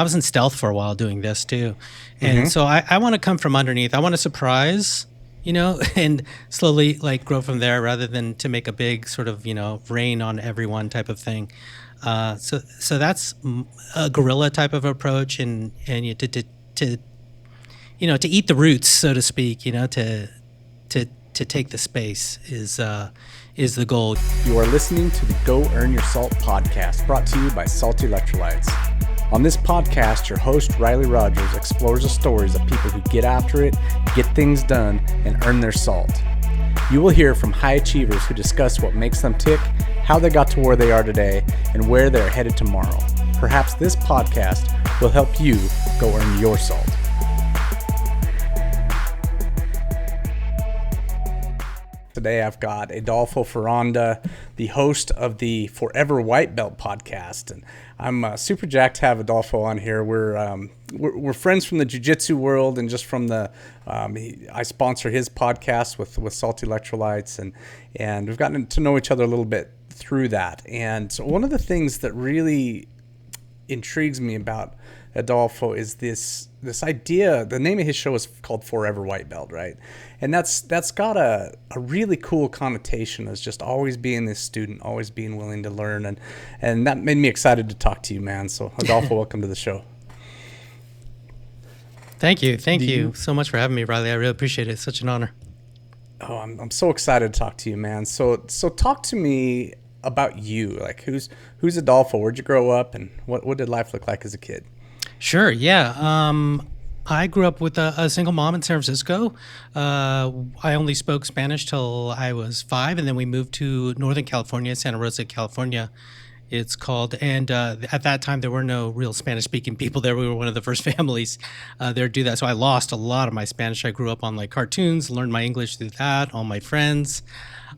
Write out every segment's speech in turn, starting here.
I was in stealth for a while doing this too. And Mm-hmm. so I want to come from underneath. I want to surprise, and slowly like grow from there rather than to make a big sort of, rain on everyone type of thing. So that's a guerrilla type of approach, and to eat the roots, so to speak, to take the space is the goal. You are listening to the Go Earn Your Salt podcast, brought to you by Salty Electrolytes. On this podcast, your host, Riley Rogers, explores the stories of people who get after it, get things done, and earn their salt. You will hear from high achievers who discuss what makes them tick, how they got to where they are today, and where they're headed tomorrow. Perhaps this podcast will help you go earn your salt. Today I've got Adolfo Foronda, the host of the Forever White Belt podcast, and I'm super jacked to have Adolfo on here. We're friends from the jiu-jitsu world, and just from the I sponsor his podcast with Salty Electrolytes, and we've gotten to know each other a little bit through that. And so one of the things that really intrigues me about Adolfo is this idea. The name of his show is called Forever White Belt, right? And that's got a really cool connotation as just always being this student, always being willing to learn, and that made me excited to talk to you, man. So Adolfo, welcome to the show. Thank you so much for having me, Riley. I really appreciate it. It's such an honor. Oh, I'm so excited to talk to you, man. So talk to me about you. Like, who's Adolfo? Where'd you grow up, and what did life look like as a kid? Sure, yeah. I grew up with a single mom in San Francisco. I only spoke Spanish till I was 5, and then we moved to Northern California, Santa Rosa, California, it's called. And at that time, there were no real Spanish-speaking people there. We were one of the first families there to do that. So I lost a lot of my Spanish. I grew up on like cartoons, learned my English through that, all my friends.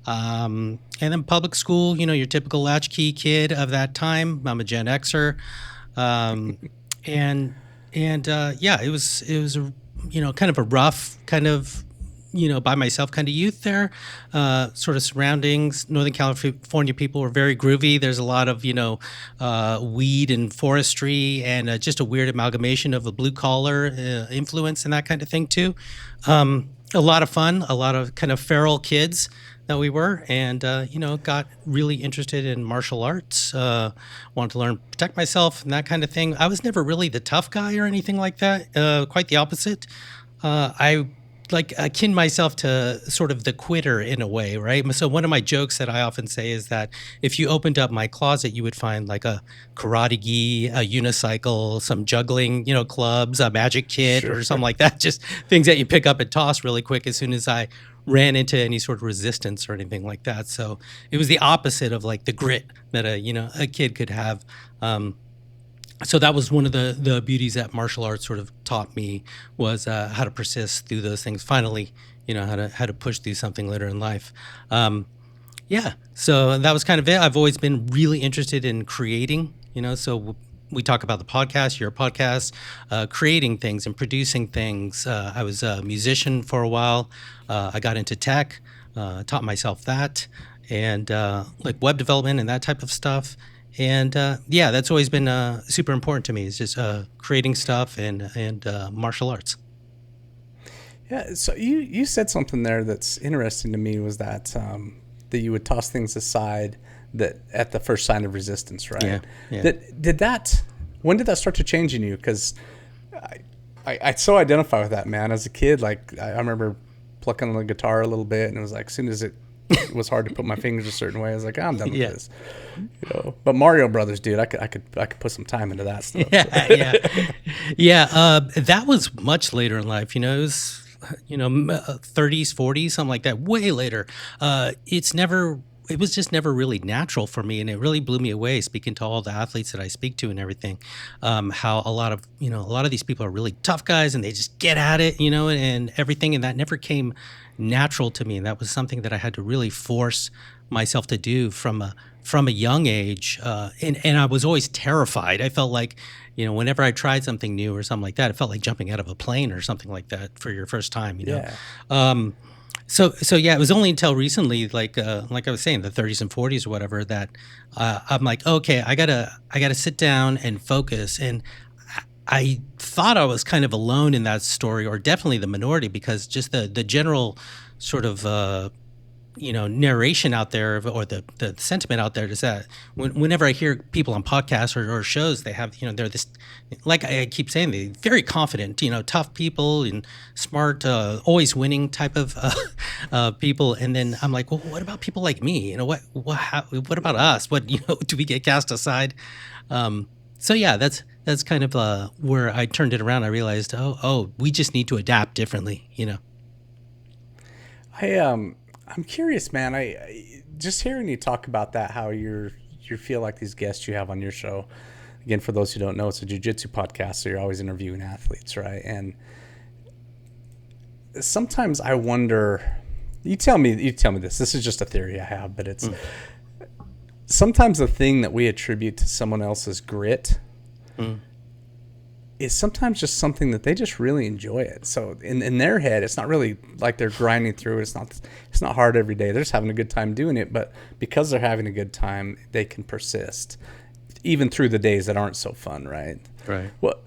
And then public school, your typical latchkey kid of that time. I'm a Gen Xer. It was a, kind of a rough kind of, by myself kind of youth there, sort of surroundings. Northern California people were very groovy. There's a lot of, weed and forestry, and just a weird amalgamation of a blue collar influence and that kind of thing too. A lot of fun, a lot of kind of feral kids that we were, and got really interested in martial arts, wanted to learn, protect myself and that kind of thing. I was never really the tough guy or anything like that, quite the opposite. I akin myself to sort of the quitter in a way, right? So one of my jokes that I often say is that if you opened up my closet, you would find like a karate gi, a unicycle, some juggling, clubs, a magic kit, or something like that. Just things that you pick up and toss really quick as soon as I ran into any sort of resistance or anything like that. So it was the opposite of like the grit that a kid could have. So that was one of the beauties that martial arts sort of taught me, was how to persist through those things. Finally, how to push through something later in life. So that was kind of it. I've always been really interested in creating. So we talk about the podcast, your podcast, creating things and producing things. I was a musician for a while. I got into tech, taught myself that, and like web development and that type of stuff. And that's always been super important to me. It's just creating stuff and martial arts. Yeah. So you said something there that's interesting to me, was that that you would toss things aside that at the first sign of resistance, right? Yeah. When did that start to change in you? Because I so identify with that, man. As a kid, like I remember plucking on the guitar a little bit, and it was like, as soon as it was hard to put my fingers a certain way, I was like, I'm done with this. But Mario Brothers, dude, I could put some time into that stuff. That was much later in life. It was 30s, 40s, something like that. Way later. It was just never really natural for me, and it really blew me away speaking to all the athletes that I speak to and everything. How a lot of these people are really tough guys, and they just get at it, and everything, and that never came natural to me. And that was something that I had to really force myself to do from a young age. And I was always terrified. I felt like, whenever I tried something new or something like that, it felt like jumping out of a plane or something like that for your first time, So it was only until recently, like I was saying, the 30s and 40s or whatever, that I'm like, okay, I gotta sit down and focus. And I thought I was kind of alone in that story, or definitely the minority, because just the general sort of narration out there, or the sentiment out there, is that whenever I hear people on podcasts or shows, they have, they're this, like I keep saying, they very confident, tough people and smart, always winning type of people. And then I'm like, well, what about people like me? What about us? What, do we get cast aside? So yeah, that's kind of where I turned it around. I realized, we just need to adapt differently, I'm curious, man. I just hearing you talk about that, how you feel like these guests you have on your show. Again, for those who don't know, it's a jiu-jitsu podcast, so you're always interviewing athletes, right? And sometimes I wonder. You tell me this. This is just a theory I have, but it's sometimes the thing that we attribute to someone else's grit is sometimes just something that they just really enjoy it. So in their head, it's not really like they're grinding through it. It's not hard every day. They're just having a good time doing it. But because they're having a good time, they can persist even through the days that aren't so fun, right? Right. What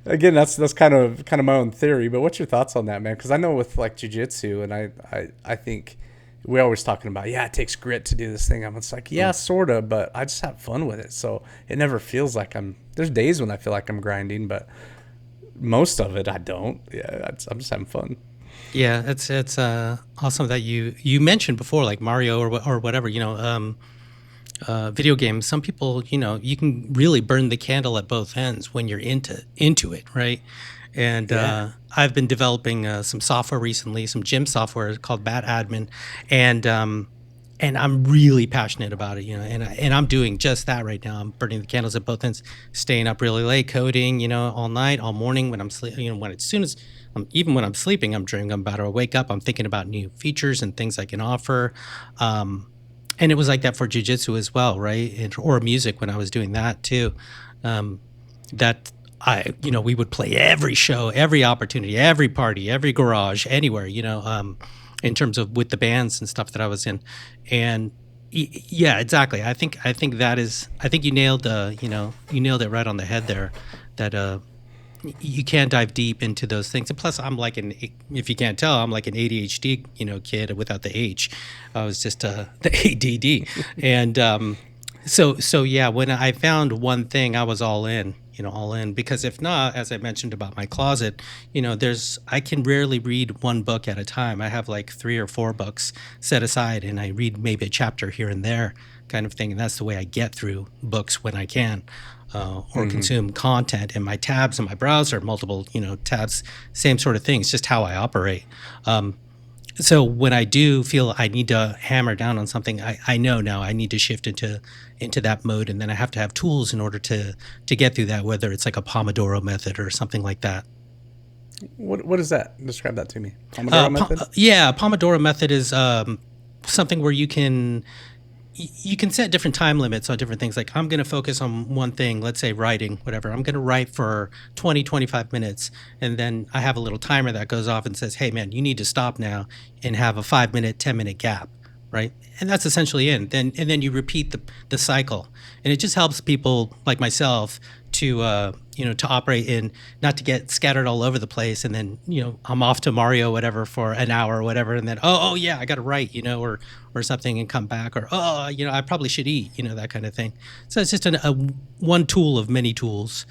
again, that's kind of my own theory. But what's your thoughts on that, man? Because I know with like jiu-jitsu, and I think we're always talking about, it takes grit to do this thing. I'm just like, sort of, but I just have fun with it. So it never feels like there's days when I feel like I'm grinding, but most of it I don't. Yeah, I'm just having fun. Yeah, it's awesome that you mentioned before, like Mario or whatever, video games. Some people, you can really burn the candle at both ends when you're into it, right? And I've been developing some software recently, some gym software called MatAdmin, and I'm really passionate about it, and I'm doing just that right now. I'm burning the candles at both ends, staying up really late, coding, all night, all morning when I'm sleeping. Even when I'm sleeping, I'm dreaming about it. I wake up, I'm thinking about new features and things I can offer. And it was like that for jiu-jitsu as well, right? Or music when I was doing that too. We would play every show, every opportunity, every party, every garage, anywhere, in terms of with the bands and stuff that I was in. And yeah, exactly. I think you nailed it right on the head there, that you can't dive deep into those things. And plus I'm like if you can't tell, I'm like an ADHD, kid without the H. I was just the ADD. And so yeah, when I found one thing, I was all in. Because if not, as I mentioned about my closet, I can rarely read one book at a time. I have like 3 or 4 books set aside, and I read maybe a chapter here and there kind of thing. And that's the way I get through books when I can, or consume content. And my tabs in my browser, multiple, tabs, same sort of thing. It's just how I operate. So when I do feel I need to hammer down on something, I know now I need to shift into that mode, and then I have to have tools in order to get through that, whether it's like a Pomodoro method or something like that. What is that? Describe that to me. Pomodoro method? Pomodoro method is something where you can set different time limits on different things. Like I'm going to focus on one thing, let's say writing, whatever. I'm going to write for 20, 25 minutes. And then I have a little timer that goes off and says, hey man, you need to stop now and have a 5-minute, 10-minute gap. Right. And that's essentially it. And then you repeat the cycle. And it just helps people like myself to operate in, not to get scattered all over the place. And then, I'm off to Mario, whatever, for an hour or whatever. And then, oh yeah, I got to write, or something, and come back, or, I probably should eat, that kind of thing. So it's just a one tool of many tools,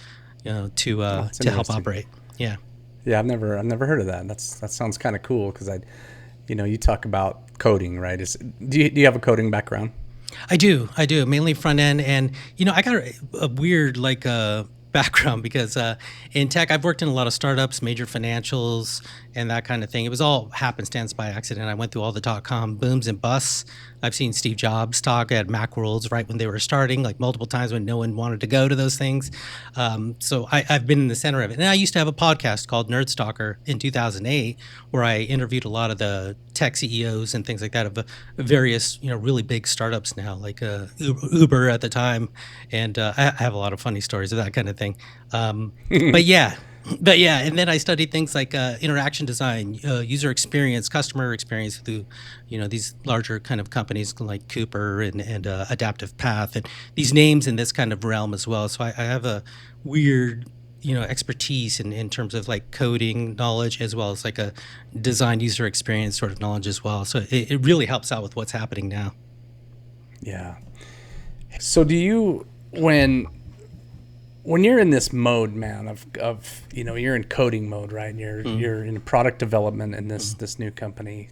to help operate. Yeah. Yeah. I've never heard of that. That sounds kind of cool. Cause you talk about coding, right? Do you have a coding background? I do, mainly front end, and I got a weird background because in tech I've worked in a lot of startups, major financials, and that kind of thing. It was all happenstance by accident. I went through all the .com booms and busts. I've seen Steve Jobs talk at Macworlds right when they were starting, like multiple times when no one wanted to go to those things. So I've been in the center of it. And I used to have a podcast called Nerd Stalker in 2008, where I interviewed a lot of the tech CEOs and things like that of various, really big startups now, like Uber at the time. And I have a lot of funny stories of that kind of thing. But yeah, and then I studied things like interaction design, user experience, customer experience through, these larger kind of companies like Cooper and Adaptive Path, and these names in this kind of realm as well. So I have a weird expertise in terms of like coding knowledge, as well as like a design user experience sort of knowledge as well. So it really helps out with what's happening now. Yeah. So do you, when you're in this mode, man, of you're in coding mode, right? And you're in product development in this new company.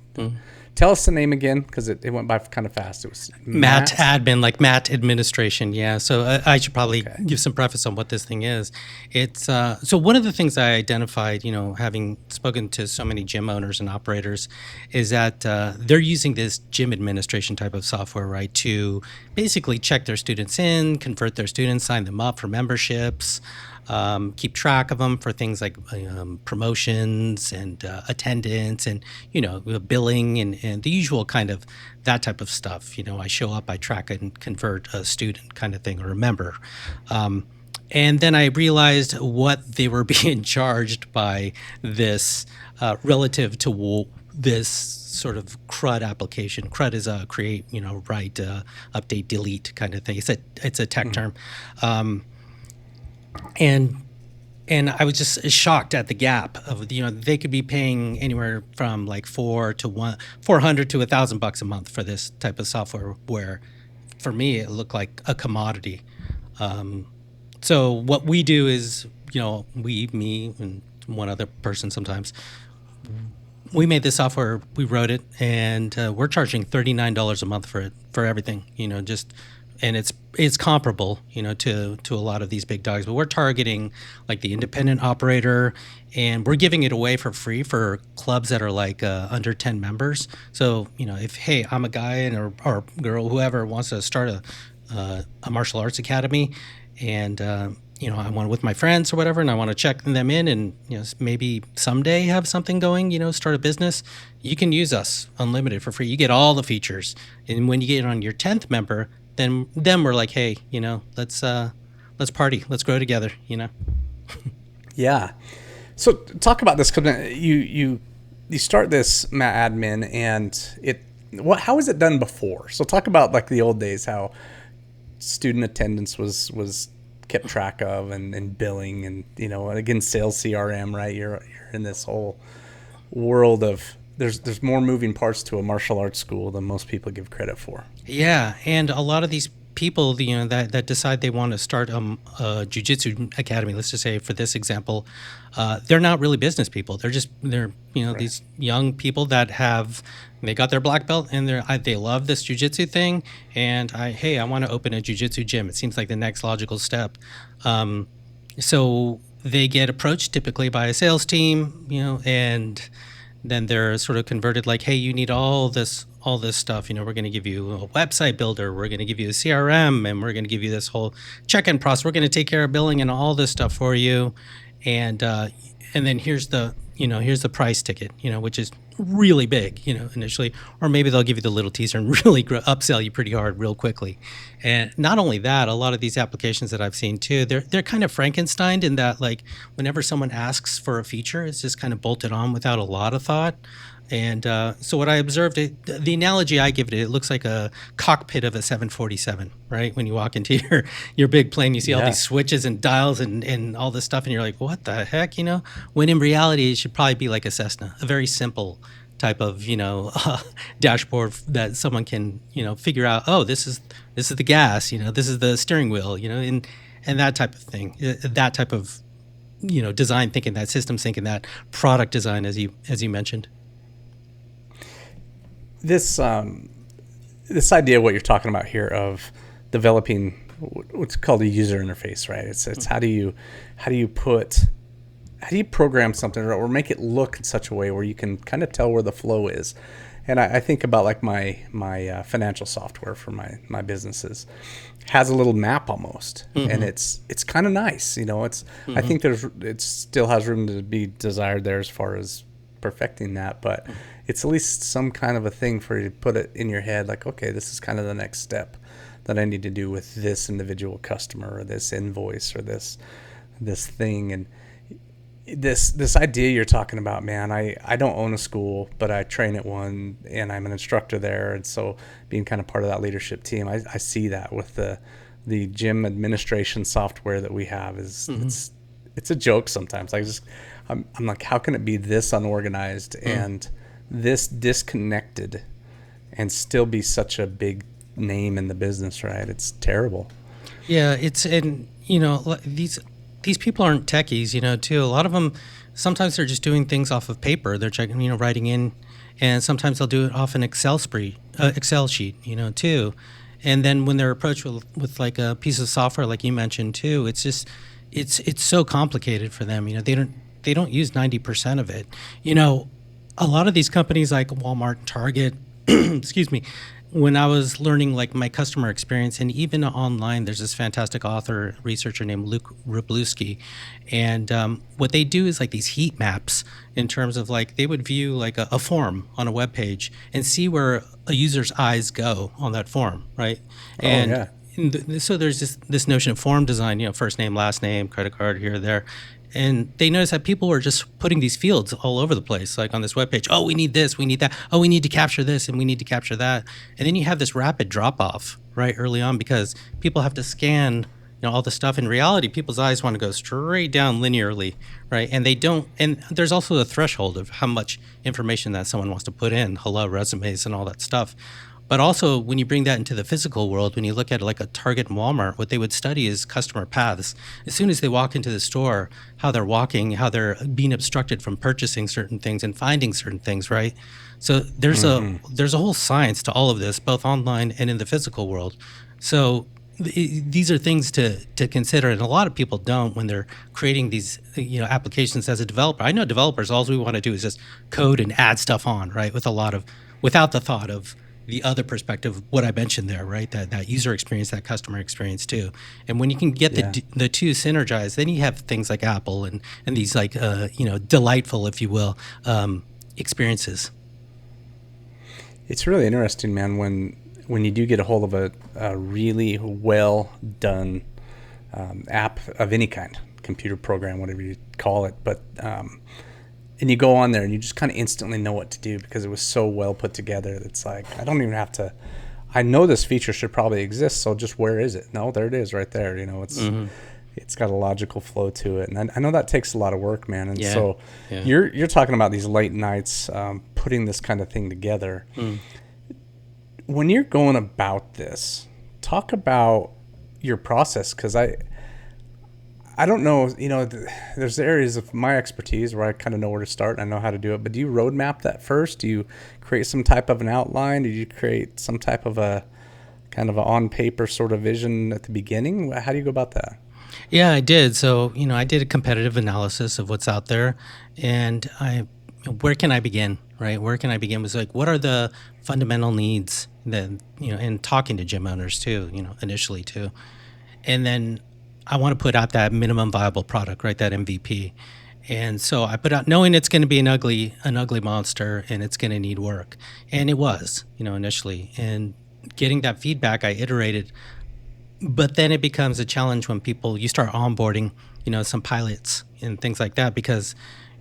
Tell us the name again, because it went by kind of fast. It was MatAdmin, like Mat administration. Yeah. So I should probably give some preface on what this thing is. It's so one of the things I identified, having spoken to so many gym owners and operators, is that they're using this gym administration type of software, right, to basically check their students in, convert their students, sign them up for memberships, keep track of them for things like promotions and attendance and, billing and the usual kind of that type of stuff. I show up, I track and convert a student kind of thing or a member. And then I realized what they were being charged by this relative to this sort of CRUD application. CRUD is a create, write, update, delete kind of thing. It's a tech term. And I was just shocked at the gap of, they could be paying anywhere from like $400 to $1,000 a month for this type of software, where for me it looked like a commodity. So what we do is, me and one other person sometimes, we made this software, we wrote it, and we're charging $39 a month for it, for everything, and it's comparable, to a lot of these big dogs, but we're targeting like the independent operator, and we're giving it away for free for clubs that are like under 10 members. So, if, hey, I'm a guy or girl, whoever wants to start a martial arts academy, and I want with my friends or whatever, and I want to check them in and, maybe someday have something going, start a business, you can use us unlimited for free. You get all the features. And when you get on your 10th member, then we're like, hey, let's party, let's grow together, Yeah. So talk about this. You start this MatAdmin, and how was it done before? So talk about like the old days, how student attendance was kept track of, and billing, and again, sales CRM, right? You're in this whole world of there's more moving parts to a martial arts school than most people give credit for. Yeah, and a lot of these people, that decide they want to start a jiu-jitsu academy, let's just say for this example, they're not really business people. They're right. These young people that they got their black belt, and they love this jiu-jitsu thing, and I want to open a jiu-jitsu gym. It seems like the next logical step. So they get approached typically by a sales team, and then they're sort of converted like, hey, you need all this stuff. We're going to give you a website builder. We're going to give you a CRM, and we're going to give you this whole check-in process. We're going to take care of billing and all this stuff for you. And then here's the price ticket, which is really big, initially, or maybe they'll give you the little teaser and really upsell you pretty hard real quickly. And not only that, a lot of these applications that I've seen too, they're kind of Frankensteined in that, like, whenever someone asks for a feature, it's just kind of bolted on without a lot of thought. And so what I observed, the analogy I give it looks like a cockpit of a 747, right? When you walk into your big plane, you see all these switches and dials and all this stuff, and you're like, what the heck, When in reality, it should probably be like a Cessna, a very simple type of, dashboard that someone can, figure out, oh, this is the gas, this is the steering wheel, and that type of thing, that type of, design thinking, that systems thinking, that product design, as you mentioned. This idea of what you're talking about here of developing what's called a user interface, right? It's how do you program something or make it look in such a way where you can kind of tell where the flow is. And I think about like my financial software for my businesses has a little map almost, and it's kind of nice, I think it still has room to be desired there as far as perfecting that, but it's at least some kind of a thing for you to put it in your head, like, okay, this is kind of the next step that I need to do with this individual customer or this invoice or this thing. And this idea you're talking about, man, I don't own a school, but I train at one, and I'm an instructor there, and so being kind of part of that leadership team, I see that with the gym administration software that we have it's a joke sometimes. I'm like, how can it be this unorganized and this disconnected and still be such a big name in the business, right? It's terrible. Yeah, and these people aren't techies, too. A lot of them, sometimes they're just doing things off of paper. They're checking, writing in, and sometimes they'll do it off an Excel sheet, too. And then when they're approached with like a piece of software, like you mentioned too, it's just it's so complicated for them. They don't use 90% of it. A lot of these companies like Walmart, Target, excuse me, when I was learning like my customer experience, and even online, there's this fantastic author, researcher named Luke Wroblewski, and what they do is like these heat maps in terms of like they would view like a form on a web page and see where a user's eyes go on that form, right? And yeah. So there's this notion of form design, first name, last name, credit card here, there. And they noticed that people were just putting these fields all over the place, like on this webpage. Oh, we need this, we need that. Oh, we need to capture this, and we need to capture that. And then you have this rapid drop off right early on because people have to scan, all the stuff. In reality, people's eyes want to go straight down linearly, right? And they don't. And there's also a threshold of how much information that someone wants to put in, hello, resumes, and all that stuff. But also, when you bring that into the physical world, when you look at like a Target and Walmart, what they would study is customer paths. As soon as they walk into the store, how they're walking, how they're being obstructed from purchasing certain things and finding certain things, right? So there's a whole science to all of this, both online and in the physical world. So these are things to consider, and a lot of people don't when they're creating these applications as a developer. I know developers, all we want to do is just code and add stuff on, right? Without the thought of the other perspective, what I mentioned there, right? That user experience, that customer experience too. And when you can get the two synergized, then you have things like Apple and these like, delightful, if you will, experiences. It's really interesting, man, when you do get a hold of a really well done app of any kind, computer program, whatever you call it, but and you go on there and you just kind of instantly know what to do because it was so well put together. It's like, I don't even have to, I know this feature should probably exist, so just where is it? No, there it is right there. It's got a logical flow to it. And I know that takes a lot of work, man. And so you're talking about these late nights, putting this kind of thing together. When you're going about this, talk about your process, because I don't know, there's areas of my expertise where I kind of know where to start. I know how to do it. But do you roadmap that first? Do you create some type of an outline? Do you create some type of a kind of a on paper sort of vision at the beginning? How do you go about that? Yeah, I did. So, I did a competitive analysis of what's out there, and where can I begin, right? Where can I begin was like, what are the fundamental needs that, and talking to gym owners too, initially too. And then I want to put out that minimum viable product, right? That MVP. And so I put out knowing it's going to be an ugly monster and it's going to need work. And it was, initially. And getting that feedback, I iterated. But then it becomes a challenge when you start onboarding, some pilots and things like that, because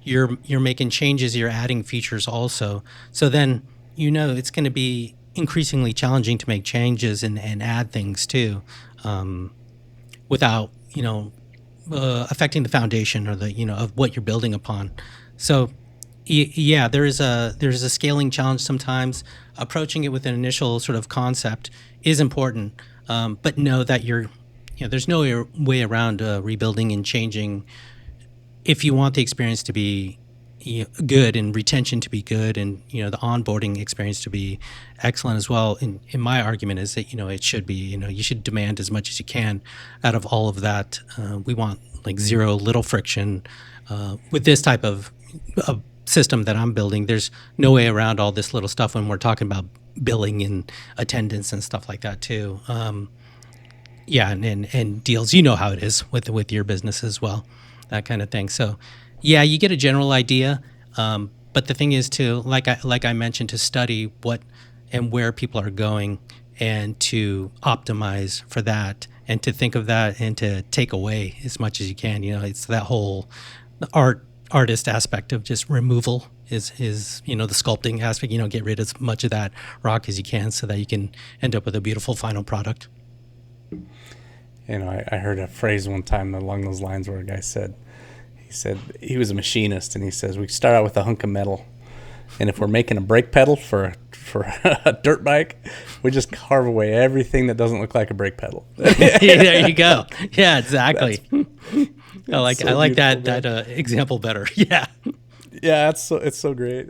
you're making changes, you're adding features also. So then, it's going to be increasingly challenging to make changes and add things too, without affecting the foundation or of what you're building upon. So there's a scaling challenge sometimes. Approaching it with an initial sort of concept is important, but know that there's no way around rebuilding and changing if you want the experience to be good and retention to be good, and the onboarding experience to be excellent as well. In my argument is that it should be, you should demand as much as you can out of all of that. We want like zero, little friction with this type of system that I'm building. There's no way around all this little stuff when we're talking about billing and attendance and stuff like that too. And deals, how it is with your business as well, that kind of thing. So yeah, you get a general idea, but the thing is to, like I mentioned, to study what and where people are going and to optimize for that and to think of that and to take away as much as you can. It's that whole artist aspect of just removal is the sculpting aspect, get rid of as much of that rock as you can so that you can end up with a beautiful final product. I heard a phrase one time along those lines where a guy said, He said he was a machinist, and he says we start out with a hunk of metal, and if we're making a brake pedal for a dirt bike, we just carve away everything that doesn't look like a brake pedal. There you go. Yeah, exactly. I like that example better. Yeah. Yeah, it's so great.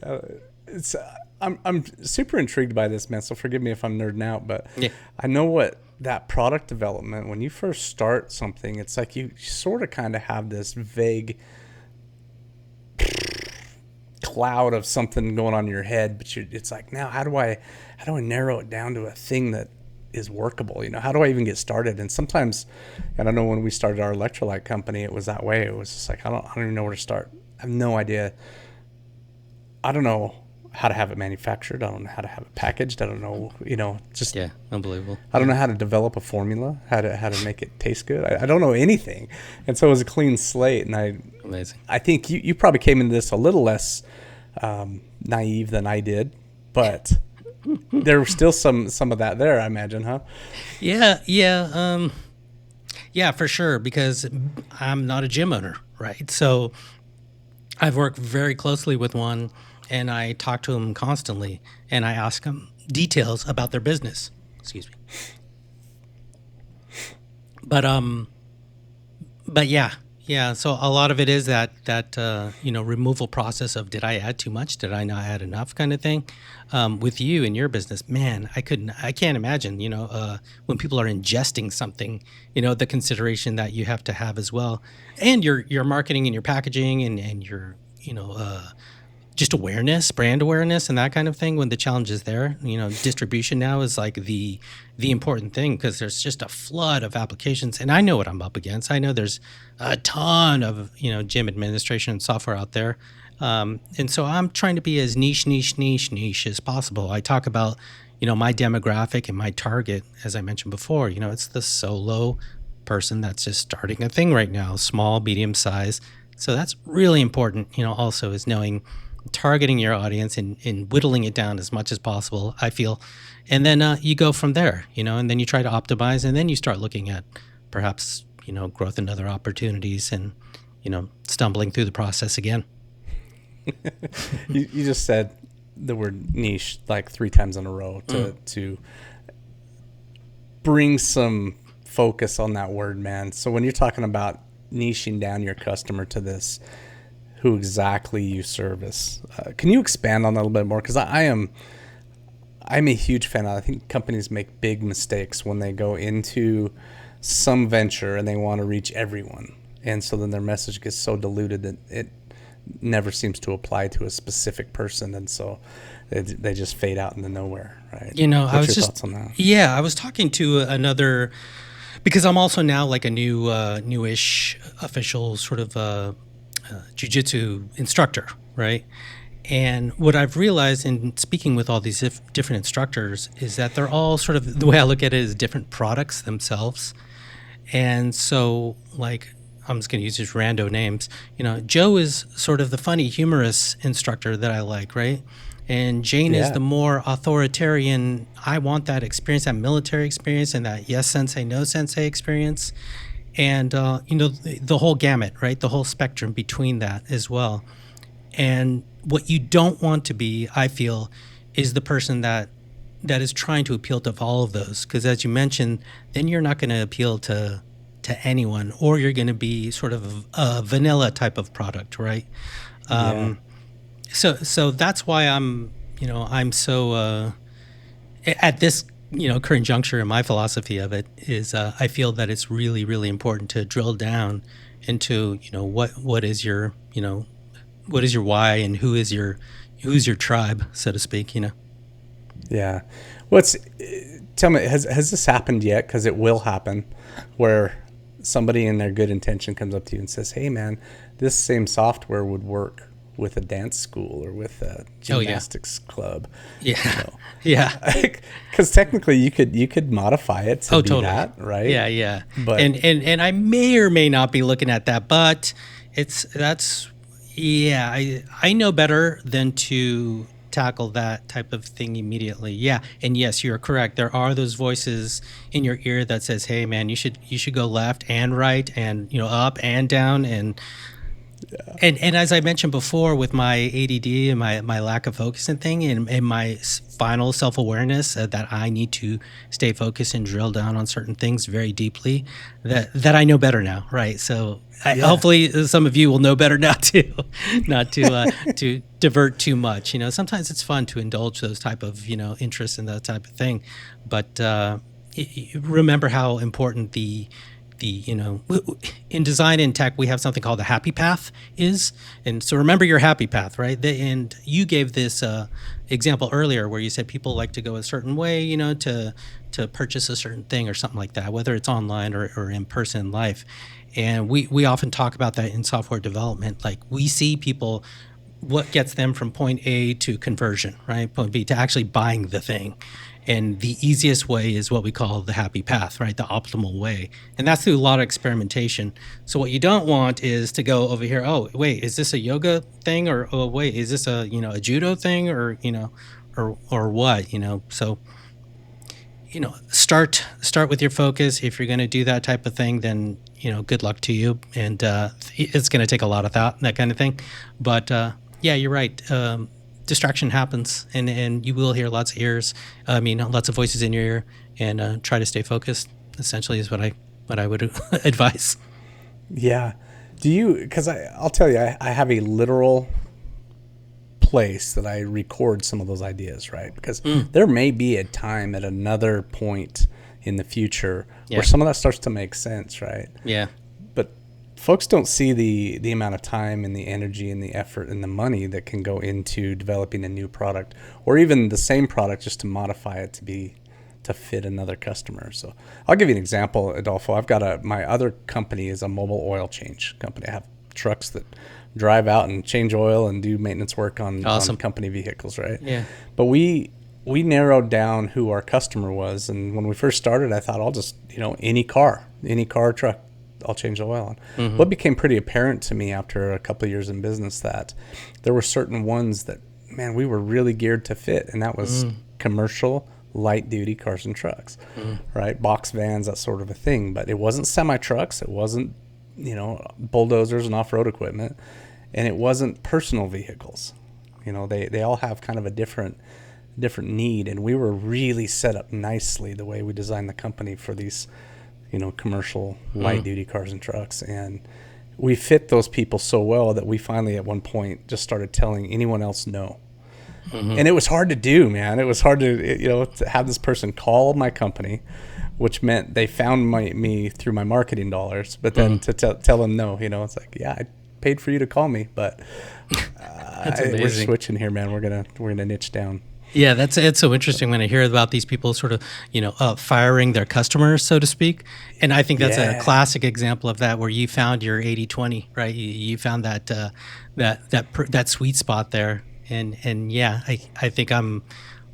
I'm super intrigued by this, man. So forgive me if I'm nerding out, but Yeah. I know what that product development, when you first start something, it's like you sort of kind of have this vague cloud of something going on in your head, but it's like, now how do I narrow it down to a thing that is workable? You know, how do I even get started? And sometimes, and I know when we started our electrolyte company, it was that way. It was just like, I don't even know where to start. I have no idea. I don't know how to have it manufactured. I don't know how to have it packaged. I don't know, just Yeah, unbelievable. I don't know how to develop a formula, how to make it taste good. I don't know anything. And so it was a clean slate. And Amazing. I think you probably came into this a little less naive than I did, but there was still some of that there, I imagine, huh? Yeah, for sure, because I'm not a gym owner, right? So I've worked very closely with one, and I talk to them constantly, and I ask them details about their business. Excuse me. But yeah. So a lot of it is that removal process of, did I add too much? Did I not add enough, kind of thing. With you and your business, man, I can't imagine. When people are ingesting something, the consideration that you have to have as well, and your marketing and your packaging and your just awareness, brand awareness, and that kind of thing. When the challenge is there, distribution now is like the important thing, because there's just a flood of applications, and I know what I'm up against. I know there's a ton of gym administration software out there, and so I'm trying to be as niche as possible. I talk about my demographic and my target, as I mentioned before. It's the solo person that's just starting a thing right now, small, medium size. So that's really important. Also is knowing, targeting your audience and whittling it down as much as possible, I feel. And then you go from there, and then you try to optimize, and then you start looking at perhaps, growth and other opportunities, and, stumbling through the process again. You just said the word niche like 3 times in a row to bring some focus on that word, man. So when you're talking about niching down your customer to this, who exactly you service, can you expand on that a little bit more? Because I'm a huge fan of, I think companies make big mistakes when they go into some venture and they want to reach everyone, and so then their message gets so diluted that it never seems to apply to a specific person, and so they just fade out into nowhere, right? What's your thoughts on that? Yeah, I was talking to another, because I'm also now like a newish official sort of jiu-jitsu instructor, right? And what I've realized in speaking with all these different instructors is that they're all sort of, the way I look at it, is different products themselves. And so, like, I'm just going to use just rando names. Joe is sort of the funny, humorous instructor that I like, right? And Jane is the more authoritarian, I want that experience, that military experience, and that yes sensei, no sensei experience. And, the whole gamut, right? The whole spectrum between that as well. And what you don't want to be, I feel, is the person that is trying to appeal to all of those. Because as you mentioned, then you're not going to appeal to anyone, or you're going to be sort of a vanilla type of product, right? So that's why I'm so at this current juncture in my philosophy of it is I feel that it's really, really important to drill down into what is your what is your why, and who's your tribe, so to speak. Yeah. Tell me, has this happened yet? Because it will happen, where somebody in their good intention comes up to you and says, "Hey, man, this same software would work with a dance school or with a gymnastics club." Yeah. Yeah. Because technically you could modify it to be that, right? Yeah. But and I may or may not be looking at that, but I know better than to tackle that type of thing immediately. Yeah. And yes, you're correct. There are those voices in your ear that says, "Hey man, you should go left and right and up and down." And And as I mentioned before, with my ADD and my lack of focus and thing, and my final self-awareness that I need to stay focused and drill down on certain things very deeply, that I know better now, right? So hopefully some of you will know better now too, not to divert too much. Sometimes it's fun to indulge those type of interests in that type of thing, but remember how important the in design and tech, we have something called the happy path is. And so remember your happy path, right? And you gave this example earlier where you said people like to go a certain way, to purchase a certain thing or something like that, whether it's online or in person in life. And we often talk about that in software development. Like, we see people, what gets them from point A to conversion, right? Point B to actually buying the thing. And the easiest way is what we call the happy path, right? The optimal way. And that's through a lot of experimentation. So what you don't want is to go over here, oh, wait, is this a yoga thing? Or, oh, wait, is this a judo thing? Or, or what, So, start with your focus. If you're going to do that type of thing, then, good luck to you. And it's going to take a lot of thought, that kind of thing. But yeah, you're right. Distraction happens, and you will hear lots of voices in your ear, and try to stay focused, essentially, is what I would advise. Yeah. Because I'll tell you, I have a literal place that I record some of those ideas, right? Because there may be a time at another point in the future where some of that starts to make sense, right? Yeah. But folks don't see the amount of time and the energy and the effort and the money that can go into developing a new product, or even the same product, just to modify it to fit another customer. So I'll give you an example, Adolfo. I've got my other company is a mobile oil change company. I have trucks that drive out and change oil and do maintenance work on company vehicles, right? Yeah. But we narrowed down who our customer was, and when we first started, I thought, I'll just any car or truck, I'll change the oil on. What became pretty apparent to me after a couple of years in business, that there were certain ones that, man, we were really geared to fit, and that was commercial light duty cars and trucks, right? Box vans, that sort of a thing. But it wasn't semi trucks, it wasn't bulldozers and off-road equipment, and it wasn't personal vehicles. They all have kind of a different need, and we were really set up nicely the way we designed the company for these commercial light duty cars and trucks. And we fit those people so well that we finally at one point just started telling anyone else no. And it was hard to do, man. It was hard to have this person call my company, which meant they found me through my marketing dollars, but then to tell them no, it's like, yeah, I paid for you to call me, but we're switching here, man. We're gonna niche down. Yeah, it's so interesting when I hear about these people sort of firing their customers, so to speak. And I think that's a classic example of that, where you found your 80-20, right? You found that sweet spot there. And yeah, I think I'm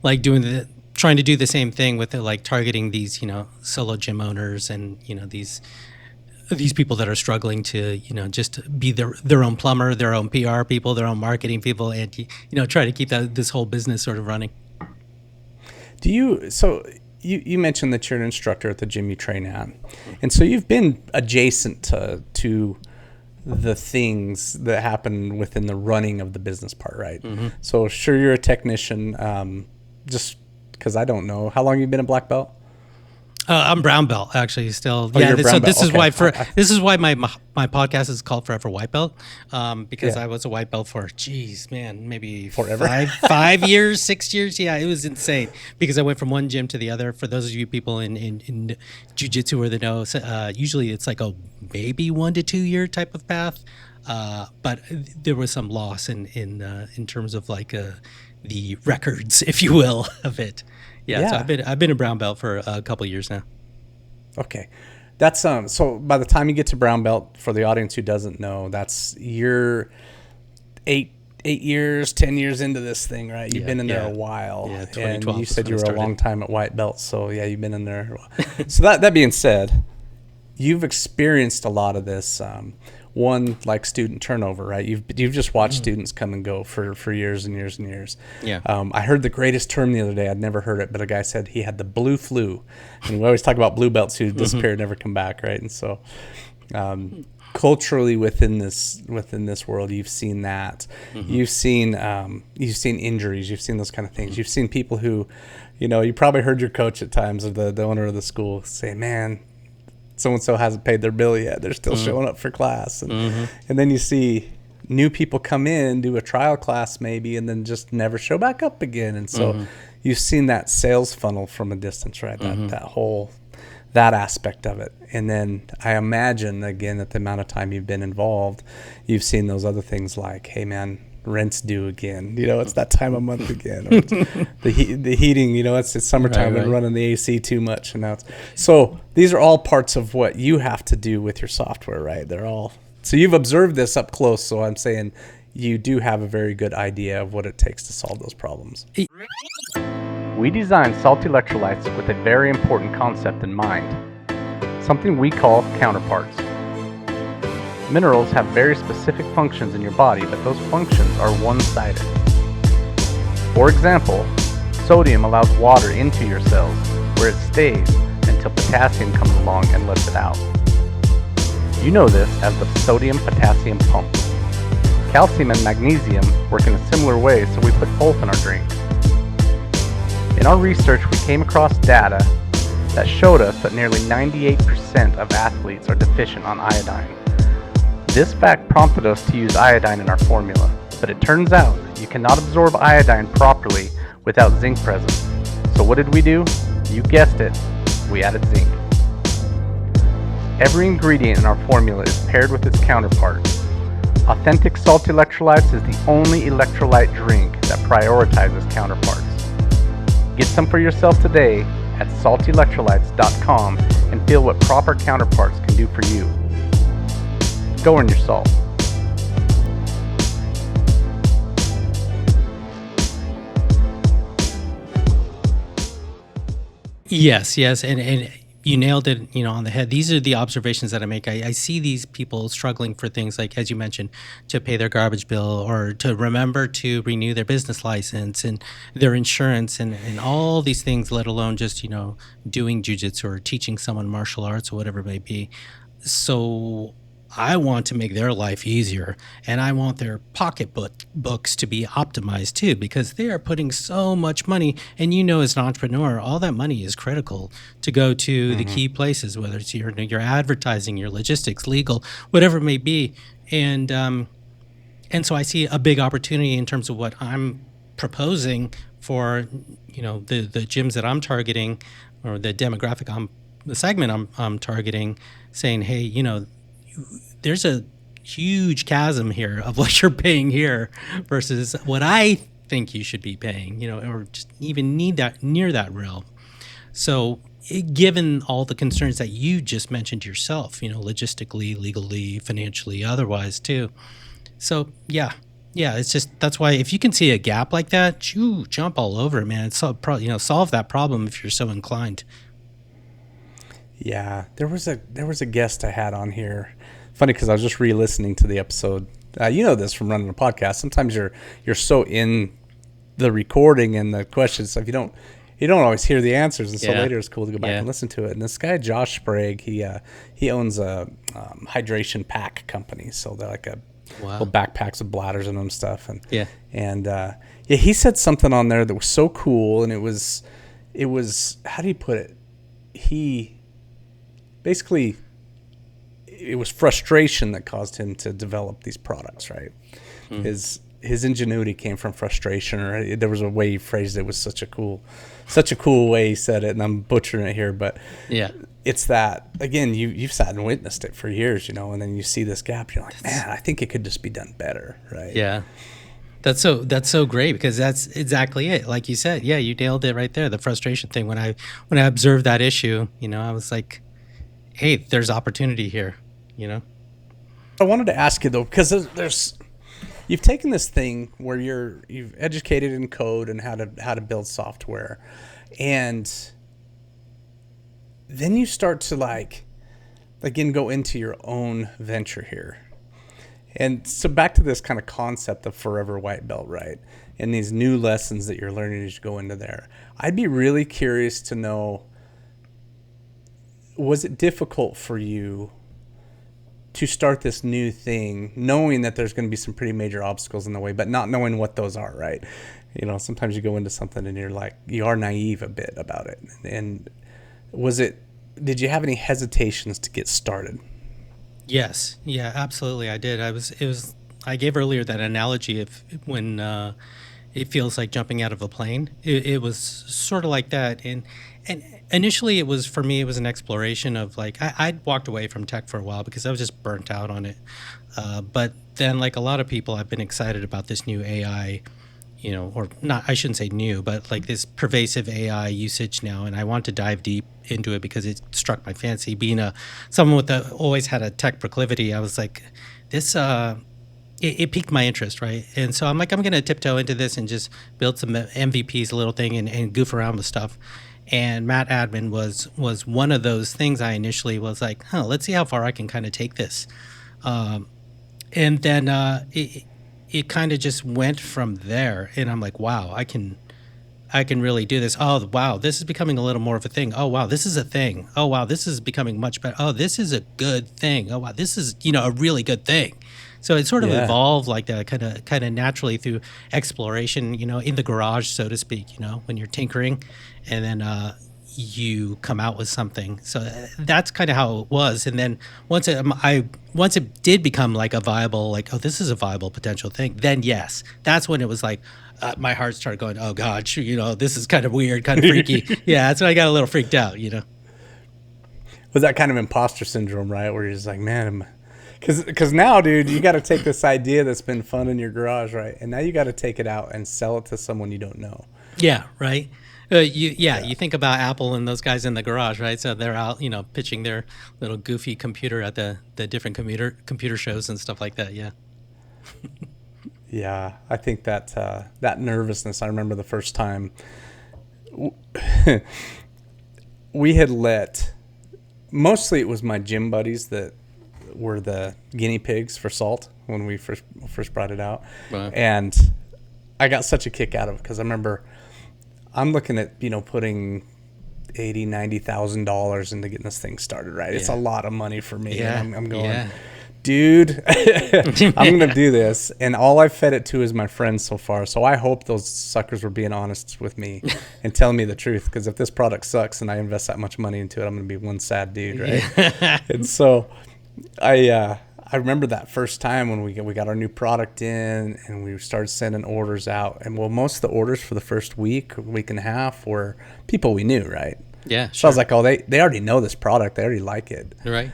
like trying to do the same thing with like targeting these solo gym owners and these people that are struggling to just be their own plumber, their own PR people, their own marketing people, and try to keep this whole business sort of running. You mentioned that you're an instructor at the gym you train at, and so you've been adjacent to the things that happen within the running of the business part, right? So sure, you're a technician. Just because I don't know, how long have you been a black belt? I'm brown belt, actually, still. Oh, yeah. So this is why my podcast is called Forever White Belt, because I was a white belt for, maybe forever, 5 years, 6 years. Yeah, it was insane because I went from one gym to the other. For those of you people in jiu-jitsu or the know, usually it's like a maybe 1 to 2 year type of path, but there was some loss in terms of like the records, if you will, of it. Yeah, so I've been a brown belt for a couple of years now. Okay, that's so by the time you get to brown belt, for the audience who doesn't know, that's you're 10 years into this thing, right? You've been in there a while. Yeah, 2012. And you said you were a long time at white belt, so yeah, you've been in there. So that being said, you've experienced a lot of this. One, like student turnover, right? You've just watched students come and go for years and years and years. Yeah. I heard the greatest term the other day. I'd never heard it, but a guy said he had the blue flu, and we always talk about blue belts who disappear and never come back, right? And so, culturally within this world, you've seen that. You've seen injuries, you've seen those kind of things. You've seen people who, you probably heard your coach at times, or the owner of the school, say, man, so-and-so hasn't paid their bill yet, they're still showing up for class. And then you see new people come in, do a trial class maybe, and then just never show back up again. And so you've seen that sales funnel from a distance, right? That aspect of it. And then I imagine, again, that the amount of time you've been involved, you've seen those other things like, hey, man, rent's due again. It's that time of month again. Or the heating, it's summertime and running the AC too much. And now so these are all parts of what you have to do with your software, right? So you've observed this up close. So I'm saying you do have a very good idea of what it takes to solve those problems. We designed salty electrolytes with a very important concept in mind, something we call counterparts. Minerals have very specific functions in your body, but those functions are one-sided. For example, sodium allows water into your cells, where it stays until potassium comes along and lets it out. You know this as the sodium-potassium pump. Calcium and magnesium work in a similar way, so we put both in our drink. In our research, we came across data that showed us that nearly 98% of athletes are deficient on iodine. This fact prompted us to use iodine in our formula, but it turns out you cannot absorb iodine properly without zinc present. So what did we do? You guessed it, we added zinc. Every ingredient in our formula is paired with its counterpart. Authentic Salty Electrolytes is the only electrolyte drink that prioritizes counterparts. Get some for yourself today at saltyelectrolytes.com and feel what proper counterparts can do for you. Go earn your salt. Yes, and you nailed it, on the head. These are the observations that I make. I see these people struggling for things like, as you mentioned, to pay their garbage bill, or to remember to renew their business license and their insurance, and all these things, let alone just, doing jiu-jitsu or teaching someone martial arts or whatever it may be. So I want to make their life easier, and I want their pocketbooks to be optimized too, because they are putting so much money. And as an entrepreneur, all that money is critical to go to the key places, whether it's your advertising, your logistics, legal, whatever it may be. And so I see a big opportunity in terms of what I'm proposing for the gyms that I'm targeting, or the demographic the segment I'm targeting, saying, hey, there's a huge chasm here of what you're paying here versus what I think you should be paying, or just even need that near that realm. So given all the concerns that you just mentioned yourself, logistically, legally, financially, otherwise too. So yeah, it's just, that's why if you can see a gap like that, jump all over it, man. Solve that problem if you're so inclined. Yeah, there was a guest I had on here. Funny, because I was just re-listening to the episode. This from running a podcast. Sometimes you're so in the recording and the questions stuff, you don't always hear the answers, and so later it's cool to go back and listen to it. And this guy Josh Sprague, he owns a hydration pack company, so they're like little backpacks with bladders in them stuff. And he said something on there that was so cool, and it was how do you put it? He basically, it was frustration that caused him to develop these products, right? His ingenuity came from frustration, or there was a way he phrased it. It was such a cool way he said it, and I'm butchering it here, but it's that, again, you've sat and witnessed it for years, and then you see this gap, you're like, man, I think it could just be done better, right? Yeah. That's so great, because that's exactly it. Like you said, you nailed it right there. The frustration thing. When I observed that issue, I was like, hey, there's opportunity here, I wanted to ask you though, because there's you've taken this thing where you've educated in code and how to build software, and then you start to again go into your own venture here. And so back to this kind of concept of forever white belt, right? And these new lessons that you're learning as you go into there. I'd be really curious to know, was it difficult for you to start this new thing, knowing that there's going to be some pretty major obstacles in the way, but not knowing what those are, right? You know, sometimes you go into something and you're like, you are naive a bit about it. And did you have any hesitations to get started? Yes. Yeah, absolutely. I did. I gave earlier that analogy of when it feels like jumping out of a plane. It was sort of like that. And initially it was, for me, it was an exploration of like, I'd walked away from tech for a while because I was just burnt out on it. But then, like a lot of people, I've been excited about this new AI, you know, or not, I shouldn't say new, but like this pervasive AI usage now. And I want to dive deep into it because it struck my fancy. Being someone with always had a tech proclivity, I was like, this, it piqued my interest, right? And so I'm like, I'm going to tiptoe into this and just build some MVPs, a little thing, and goof around with stuff. And MatAdmin was one of those things. I initially was like, let's see how far I can kind of take this. And then it kind of just went from there. And I'm like, wow, I can really do this. Oh, wow, this is becoming a little more of a thing. Oh, wow, this is a thing. Oh, wow, this is becoming much better. Oh, this is a good thing. Oh, wow, this is, a really good thing. So it sort of evolved like that, kind of naturally through exploration, in the garage, so to speak, when you're tinkering, and then you come out with something. So that's kind of how it was. And then once it did become like a viable, like, oh, this is a viable potential thing, then yes, that's when it was like, my heart started going, oh God, this is kind of weird, kind of freaky. Yeah, that's when I got a little freaked out, Was that kind of imposter syndrome, right? Where you're just like, man, because now, dude, you got to take this idea that's been fun in your garage, right? And now you got to take it out and sell it to someone you don't know. Yeah, right. You think about Apple and those guys in the garage, right? So they're out, pitching their little goofy computer at the different computer shows and stuff like that. Yeah. Yeah, I think that that nervousness. I remember the first time we had mostly it was my gym buddies that were the guinea pigs for salt when we first brought it out. Wow. And I got such a kick out of it because I remember I'm looking at putting $80,000-$90,000 into getting this thing started, right? Yeah. It's a lot of money for me. Yeah. And I'm going, dude, I'm going to do this. And all I've fed it to is my friends so far. So I hope those suckers were being honest with me and telling me the truth. Because if this product sucks and I invest that much money into it, I'm going to be one sad dude, right? And so I remember that first time when we got our new product in and we started sending orders out. And most of the orders for the first week and a half were people we knew, right? Yeah, So I was like, oh, they already know this product. They already like it. Right.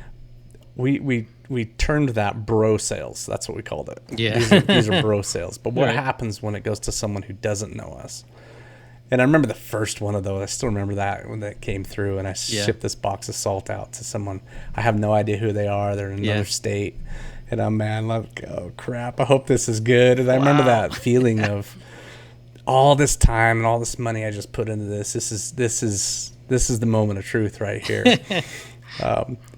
We turned that bro sales. That's what we called it. Yeah. These are bro sales. But what happens when it goes to someone who doesn't know us? And I remember the first one of those. I still remember that when that came through, and I shipped this box of salt out to someone. I have no idea who they are. They're in another state. And I'm like, oh, crap, I hope this is good. And I remember that feeling of all this time and all this money I just put into this. This is the moment of truth right here.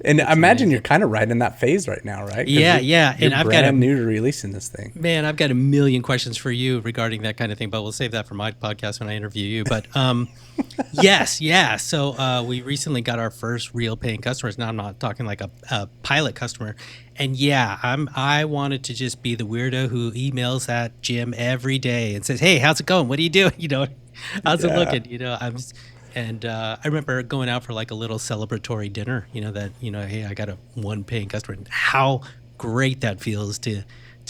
And I imagine you're kind of right in that phase right now, right? Yeah. And I've got new to releasing this thing. Man, I've got a million questions for you regarding that kind of thing, but we'll save that for my podcast when I interview you. But yes, yeah. So we recently got our first real paying customers. Now I'm not talking like a pilot customer. And yeah, I wanted to just be the weirdo who emails that gym every day and says, "Hey, how's it going? What are you doing? How's it looking?" And I remember going out for like a little celebratory dinner, hey, I got one paying customer. And how great that feels to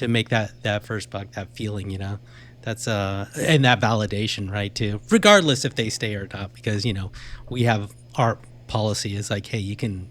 make that first buck, that feeling, that's and that validation, right? Too, regardless if they stay or not, because we have our policy is like, hey, you can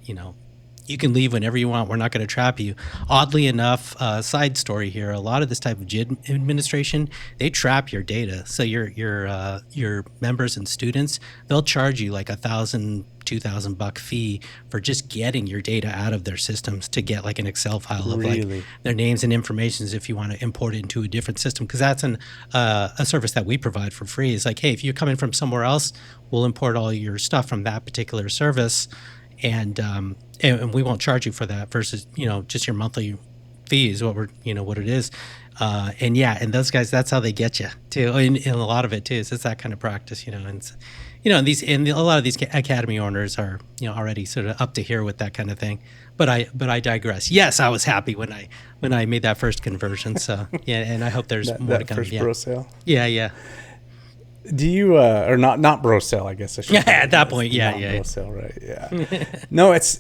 leave whenever you want. We're not going to trap you. Oddly enough, side story here, a lot of this type of gym administration, they trap your data. So your members and students, they'll charge you like $1,000, $2,000 fee for just getting your data out of their systems to get like an Excel file of like their names and informations if you want to import it into a different system. Because that's a service that we provide for free. It's like, hey, if you're coming from somewhere else, we'll import all your stuff from that particular service. And we won't charge you for that versus, just your monthly fee is what what it is. And those guys, that's how they get you too. And a lot of it too is it's that kind of practice, and a lot of these academy owners are already sort of up to here with that kind of thing. But I digress. Yes, I was happy when I made that first conversion. So yeah, and I hope there's more to come. First bro sale. Yeah. Do you or not bro sale? I guess I should. Yeah, at that point, yeah. Bro sale, right? Yeah. No, it's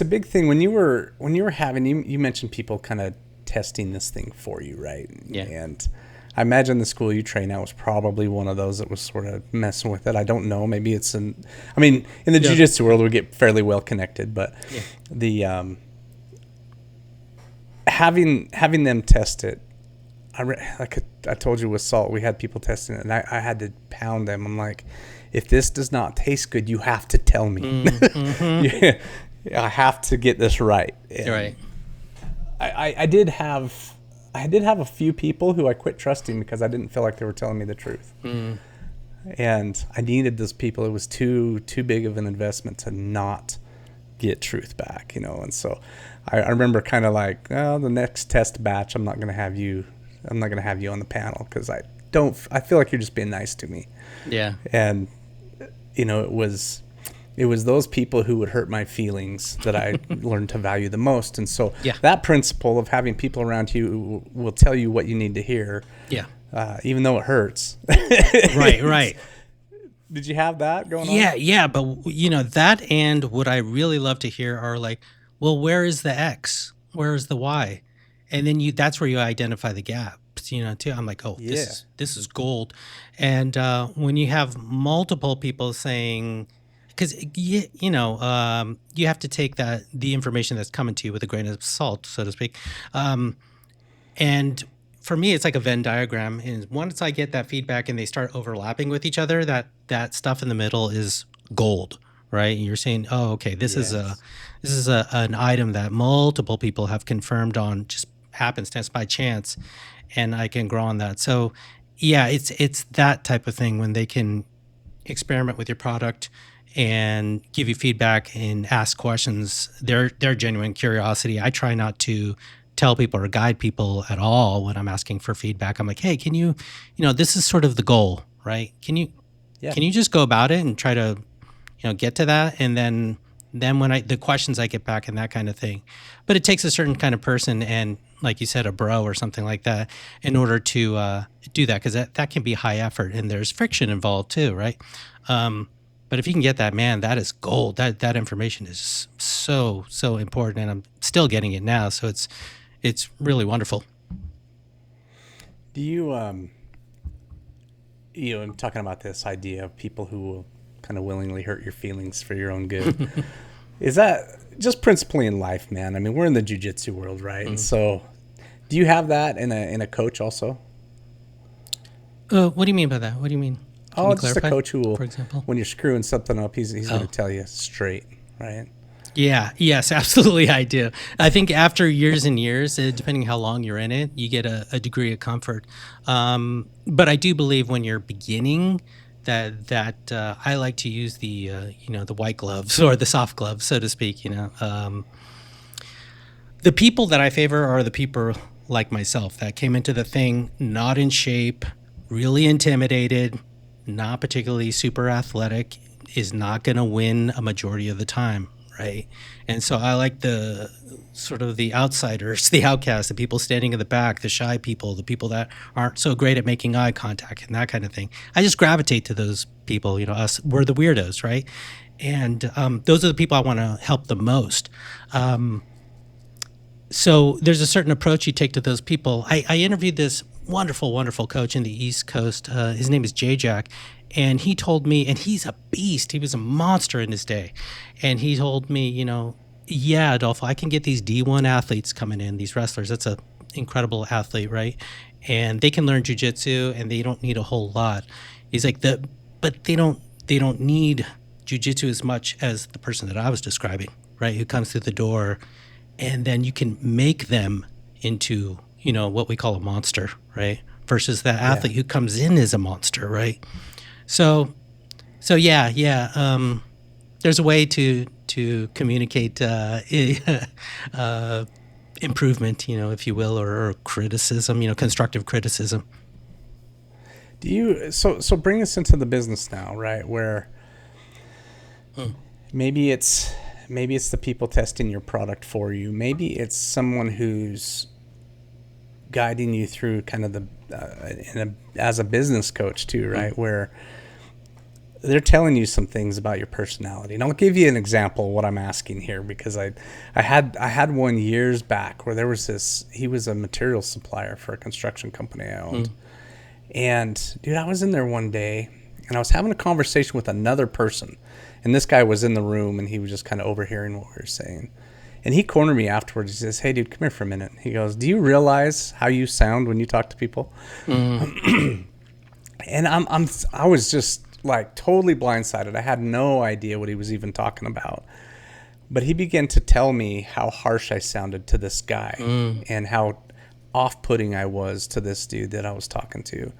a big thing when you were having you mentioned people kind of testing this thing for you, right? Yeah. And I imagine the school you train at was probably one of those that was sort of messing with it. I don't know. Maybe it's in the jiu-jitsu world, we get fairly well connected, but the having them test it, I told you with salt, we had people testing it, and I had to pound them. I'm like, if this does not taste good, you have to tell me. I have to get this right. And right. I did have a few people who I quit trusting because I didn't feel like they were telling me the truth. And I needed those people. It was too big of an investment to not get truth back, And so I remember kind of like, the next test batch, I'm not going to have you on the panel because I feel like you're just being nice to me. Yeah. And, it was those people who would hurt my feelings that I learned to value the most. And so that principle of having people around you who will tell you what you need to hear, even though it hurts. Right. Did you have that going on? Yeah. But, that and what I really love to hear are like, well, where is the X? Where is the Y? And then that's where you identify the gaps, too. I'm like, this is gold. And when you have multiple people saying, because you have to take the information that's coming to you with a grain of salt, so to speak. And for me, it's like a Venn diagram. And once I get that feedback and they start overlapping with each other, that stuff in the middle is gold, right? And you're saying, oh, okay, this is an item that multiple people have confirmed on just happenstance by chance, and I can grow on that. So yeah, it's that type of thing when they can experiment with your product and give you feedback and ask questions. They're genuine curiosity. I try not to tell people or guide people at all when I'm asking for feedback. I'm like, hey, can you this is sort of the goal, right? Can you just go about it and try to, get to that? And then when the questions I get back and that kind of thing. But it takes a certain kind of person and, like you said, a bro or something like that in order to do that, because that can be high effort and there's friction involved too, right? But if you can get that, man, that is gold. That information is so important, and I'm still getting it now. So it's really wonderful. Do you I'm talking about this idea of people who will kind of willingly hurt your feelings for your own good. Is that just principally in life, man? I mean, we're in the jiu-jitsu world, right? And so, do you have that in a coach also? What do you mean by that? What do you mean? Can you just clarify? A coach who will, for example, when you're screwing something up, he's going to tell you straight, right? Yeah. Yes, absolutely. I do. I think after years and years, depending how long you're in it, you get a degree of comfort. But I do believe when you're beginning, that I like to use the the white gloves or the soft gloves, so to speak. The people that I favor are the people like myself that came into the thing not in shape, really intimidated, not particularly super athletic, is not going to win a majority of the time, right? And so I like the sort of the outsiders, the outcasts, the people standing in the back, the shy people, the people that aren't so great at making eye contact and that kind of thing. I just gravitate to those people. Us, we're the weirdos, right? And those are the people I want to help the most. So there's a certain approach you take to those people. I interviewed this wonderful, wonderful coach in the East Coast. His name is J-Jack. And he told me, and he's a beast. He was a monster in his day. And he told me, yeah, Adolfo, I can get these D1 athletes coming in, these wrestlers. That's an incredible athlete, right? And they can learn jiu-jitsu, and they don't need a whole lot. He's like, but they don't need jiu-jitsu as much as the person that I was describing, right? Who comes through the door, and then you can make them into, what we call a monster, right? Versus that athlete who comes in as a monster, right? So yeah. There's a way to communicate improvement, if you will, or criticism, constructive criticism. Do you so bring us into the business now, right? Where maybe it's the people testing your product for you. Maybe it's someone who's guiding you through kind of as a business coach too, right? Where they're telling you some things about your personality. And I'll give you an example of what I'm asking here, because I had one years back where there was he was a material supplier for a construction company I owned. And dude, I was in there one day and I was having a conversation with another person, and this guy was in the room and he was just kind of overhearing what we were saying. And he cornered me afterwards. He says, "Hey dude, come here for a minute." He goes, "Do you realize how you sound when you talk to people?" And I was just like totally blindsided. I had no idea what he was even talking about. But he began to tell me how harsh I sounded to this guy and how off-putting I was to this dude that I was talking to.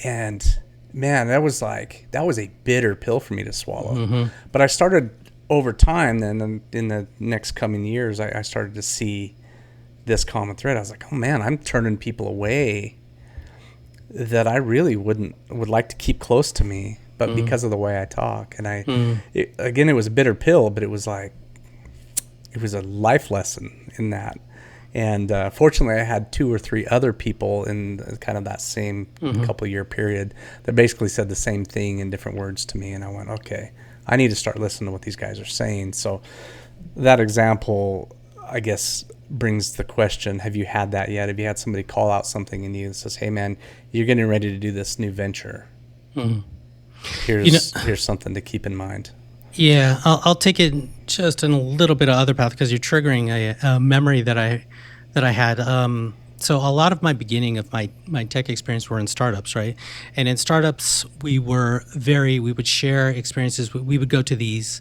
And man, that was a bitter pill for me to swallow. But I started over time then, in the next coming years, I started to see this common thread. I was like, oh man, I'm turning people away that I really would like to keep close to me, but because of the way I talk. And it was a bitter pill, but it was a life lesson in that. And fortunately, I had 2 or 3 other people in kind of that same couple year period that basically said the same thing in different words to me. And I went, okay, I need to start listening to what these guys are saying. So that example, I guess, brings the question, have you had that yet? Have you had somebody call out something in you that says, hey, man, you're getting ready to do this new venture. Here's something to keep in mind. Yeah, I'll take it just in a little bit of other path, because you're triggering a memory that I had. So a lot of my beginning of my tech experience were in startups, right? And in startups, we would share experiences. We would go to these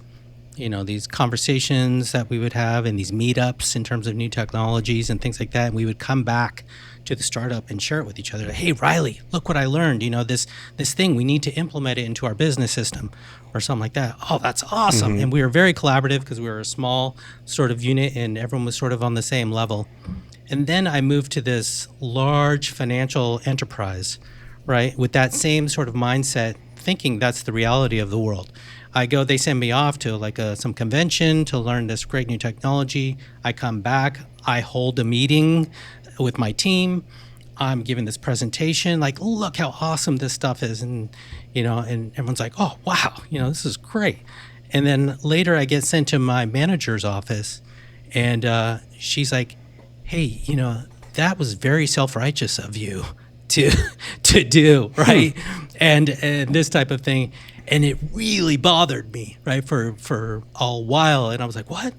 conversations that we would have and these meetups in terms of new technologies and things like that. And we would come back to the startup and share it with each other. Hey, Riley, look what I learned. This thing, we need to implement it into our business system or something like that. Oh, that's awesome. And we were very collaborative because we were a small sort of unit and everyone was sort of on the same level. And then I moved to this large financial enterprise, right, with that same sort of mindset, thinking that's the reality of the world. They send me off to some convention to learn this great new technology. I come back, I hold a meeting with my team. I'm giving this presentation, look how awesome this stuff is. And, and everyone's like, oh, wow, this is great. And then later I get sent to my manager's office and she's like, hey, that was very self-righteous of you to do, right? And this type of thing. And it really bothered me, right, for a while. And I was like, what?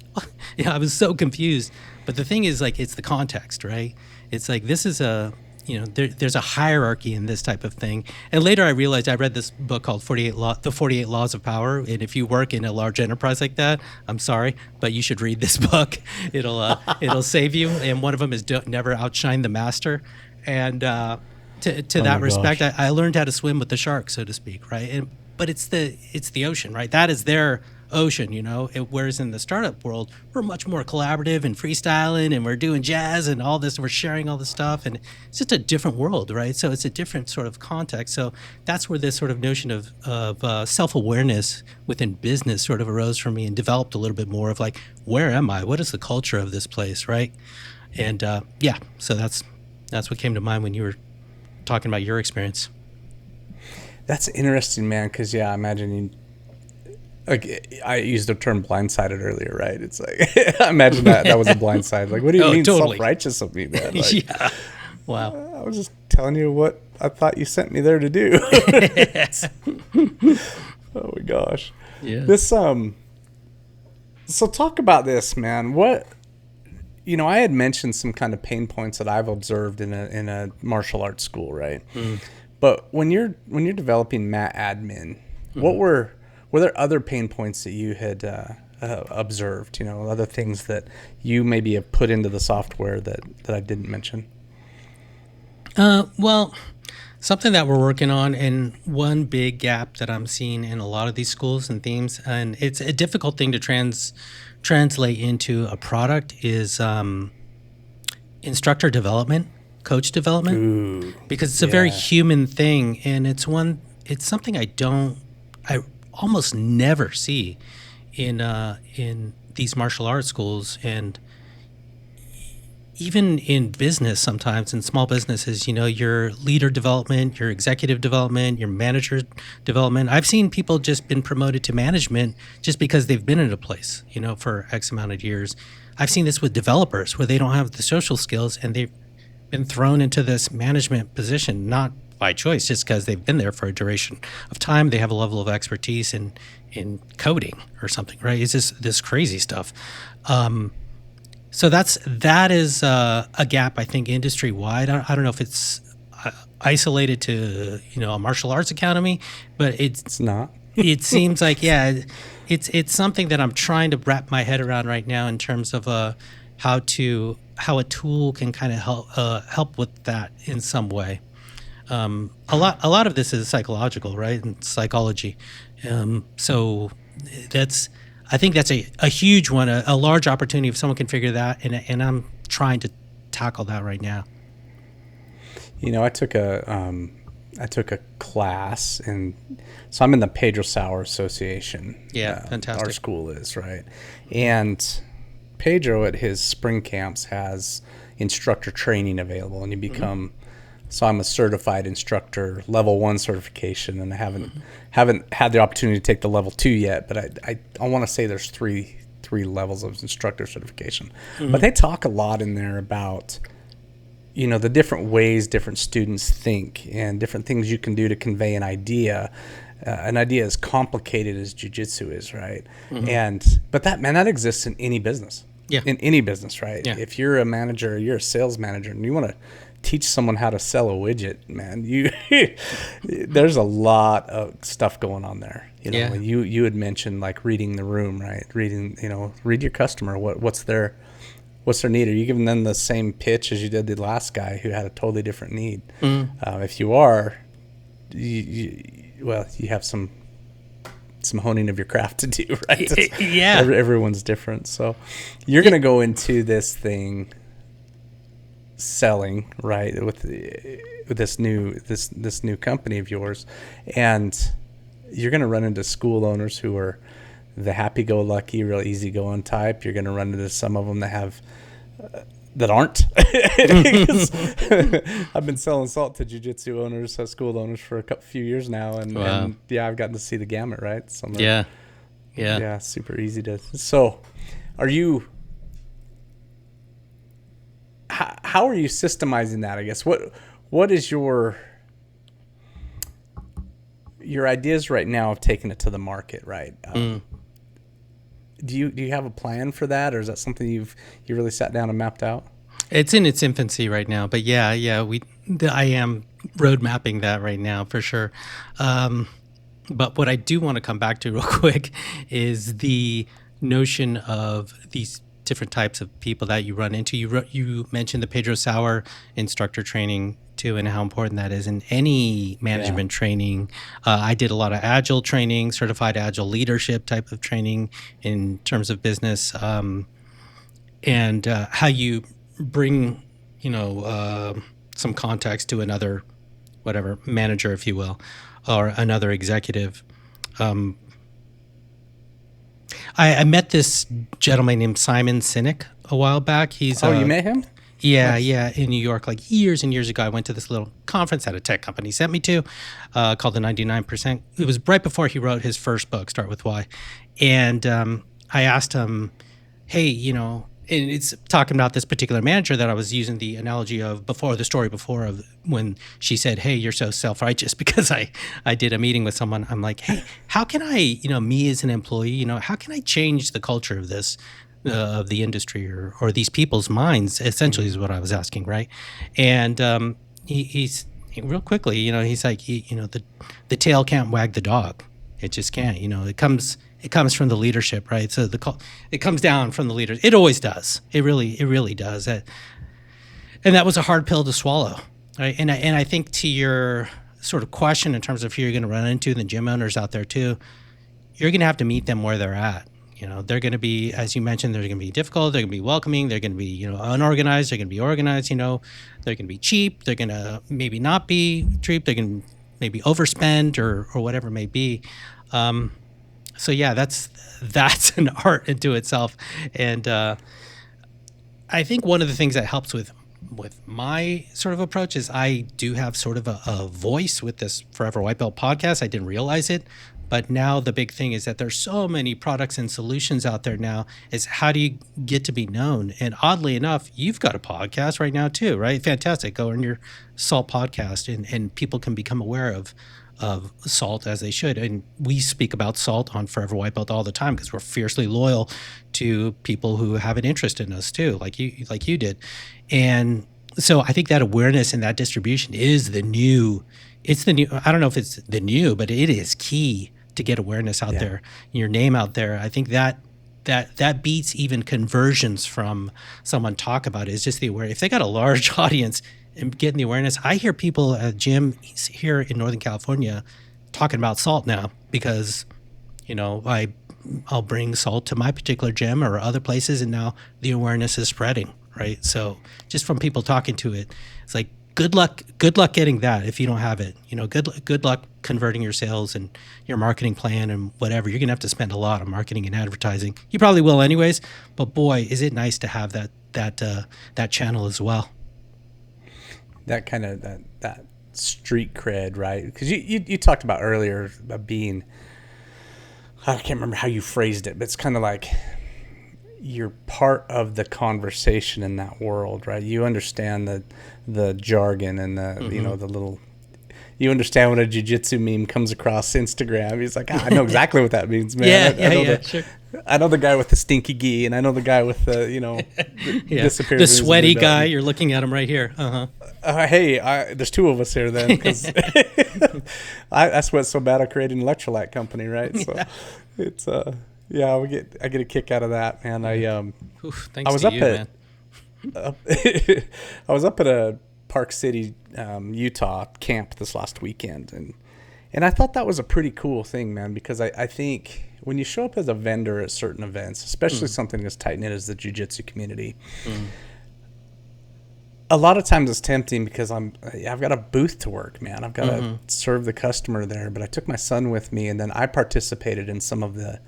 I was so confused. But the thing is, it's the context, right? It's this is there's a hierarchy in this type of thing. And later I realized, I read this book called The 48 Laws of Power. And if you work in a large enterprise like that, I'm sorry, but you should read this book. It'll save you. And one of them is never outshine the master. And to that respect, I learned how to swim with the shark, so to speak, right? But it's the ocean, right? That is their ocean, whereas in the startup world, we're much more collaborative and freestyling, and we're doing jazz and all this, we're sharing all this stuff, and it's just a different world, right? So it's a different sort of context. So that's where this sort of notion of self-awareness within business sort of arose for me and developed a little bit more of where am I? What is the culture of this place, right? And so that's what came to mind when you were talking about your experience. That's interesting, man, because, I imagine I used the term blindsided earlier, right? It's I imagine that was a blindside. What do you mean totally. self-righteous of me, man? Yeah. Wow. I was just telling you what I thought you sent me there to do. Oh, my gosh. Yeah. This, so talk about this, man. What, I had mentioned some kind of pain points that I've observed in a martial arts school, right? But when you're developing MatAdmin, what were there other pain points that you had observed? Other things that you maybe have put into the software that I didn't mention. Well, something that we're working on, and one big gap that I'm seeing in a lot of these schools and themes, and it's a difficult thing to translate into a product, is instructor development, coach development, because it's a very human thing, and it's something I almost never see in these martial arts schools, and even in business sometimes, in small businesses, your leader development, your executive development, your manager development. I've seen people just been promoted to management just because they've been in a place, for X amount of years. I've seen this with developers where they don't have the social skills and they've been thrown into this management position, not by choice, just because they've been there for a duration of time. They have a level of expertise in coding or something, right? It's just this crazy stuff. So that is a gap, I think, industry wide. I don't know if it's isolated to a martial arts academy, but it's not. It seems like it's something that I'm trying to wrap my head around right now in terms of how a tool can kind of help with that in some way. A lot of this is psychological, right? And psychology. So I think that's a huge one, a large opportunity if someone can figure that, and I'm trying to tackle that right now. I took a class, and so I'm in the Pedro Sauer Association. Yeah, fantastic. Our school is, right? And Pedro at his spring camps has instructor training available, and you become. So I'm a certified instructor, level 1 certification, and I haven't had the opportunity to take the level 2 yet. But I want to say there's three levels of instructor certification. But they talk a lot in there about the different ways different students think and different things you can do to convey an idea. An idea as complicated as jiu-jitsu is, right? But that exists in any business. Yeah. In any business, right? Yeah. If you're a manager, you're a sales manager, and you want to teach someone how to sell a widget, man, there's a lot of stuff going on there. You had mentioned like reading the room, right? Read your customer. What's their need? Are you giving them the same pitch as you did the last guy who had a totally different need? If you are, you have some honing of your craft to do, right? Yeah. Everyone's different. So you're going to go into this thing selling, right, with this new company of yours, and you're going to run into school owners who are the happy-go-lucky, real easygoing type. You're going to run into some of them that aren't. I've been selling salt to jiu-jitsu owners, school owners for a few years now, and I've gotten to see the gamut, right? Some are, super easy to. So, are you? How are you systemizing that? I guess what is your ideas right now of taking it to the market, right? Do you have a plan for that, or is that something you really sat down and mapped out? It's in its infancy right now, but I am road mapping that right now for sure. But what I do want to come back to real quick is the notion of these different types of people that you run into. You mentioned the Pedro Sauer instructor training too, and how important that is in any management training. I did a lot of agile training, certified agile leadership type of training in terms of business, and how you bring some context to another manager, if you will, or another executive. I met this gentleman named Simon Sinek a while back. He's you met him? Yeah, in New York, like years and years ago. I went to this little conference that a tech company sent me to called the 99%. It was right before he wrote his first book, Start With Why. And I asked him, hey, and it's talking about this particular manager that I was using the analogy of before, the story before of when she said, hey, you're so self-righteous because I did a meeting with someone. I'm like, hey, how can I, me as an employee, how can I change the culture of this, of the industry or these people's minds, essentially is what I was asking, right? And he's real quickly, he's like, the tail can't wag the dog. It just can't, it comes from the leadership, right? So it comes down from the leaders. It always does. It really does. And that was a hard pill to swallow, right? And I think to your sort of question in terms of who you're going to run into, the gym owners out there too, you're going to have to meet them where they're at. They're going to be, as you mentioned, they're going to be difficult. They're going to be welcoming. They're going to be, unorganized. They're going to be organized. They're going to be cheap. They're going to maybe not be cheap. They're going to maybe overspend or whatever it may be. So yeah, that's an art into itself. And I think one of the things that helps with my sort of approach is I do have sort of a voice with this Forever White Belt podcast. I didn't realize it. But now the big thing is that there's so many products and solutions out there now, is how do you get to be known? And oddly enough, you've got a podcast right now too, right? Fantastic. Go on your SALT podcast and people can become aware of SALT as they should. And we speak about SALT on Forever White Belt all the time because we're fiercely loyal to people who have an interest in us too, like you did. And so I think that awareness and that distribution is the new, I don't know if it's the new, but it is key to get awareness out there, your name out there. I think that beats even conversions from someone talk about it. It's just the awareness. If they got a large audience and getting the awareness, I hear people at gym here in Northern California talking about SALT now because, I'll bring SALT to my particular gym or other places, and now the awareness is spreading, right? So just from people talking to it, it's like, good luck getting that if you don't have it. Good luck converting your sales and your marketing plan and whatever. You're going to have to spend a lot on marketing and advertising. You probably will anyways, but boy, is it nice to have that channel as well. That kind of that street cred, right? Because you talked about earlier about being, I can't remember how you phrased it, but it's kind of like you're part of the conversation in that world, right? You understand the jargon and the little, you understand when a jiu-jitsu meme comes across Instagram. He's like, I know exactly what that means, man. Sure. I know the guy with the stinky gi, and I know the guy with the, the sweaty guy. You're looking at him right here. Hey, there's two of us here then, because I sweat so bad I created an electrolyte company, right? So it's I get a kick out of that, man. Thanks to you, man. I was up at a Park City, Utah camp this last weekend, and I thought that was a pretty cool thing, man, because I think when you show up as a vendor at certain events, especially something as tight-knit as the jiu-jitsu community, a lot of times it's tempting because I've got a booth to work, man. I've got to serve the customer there, but I took my son with me, and then I participated in some of the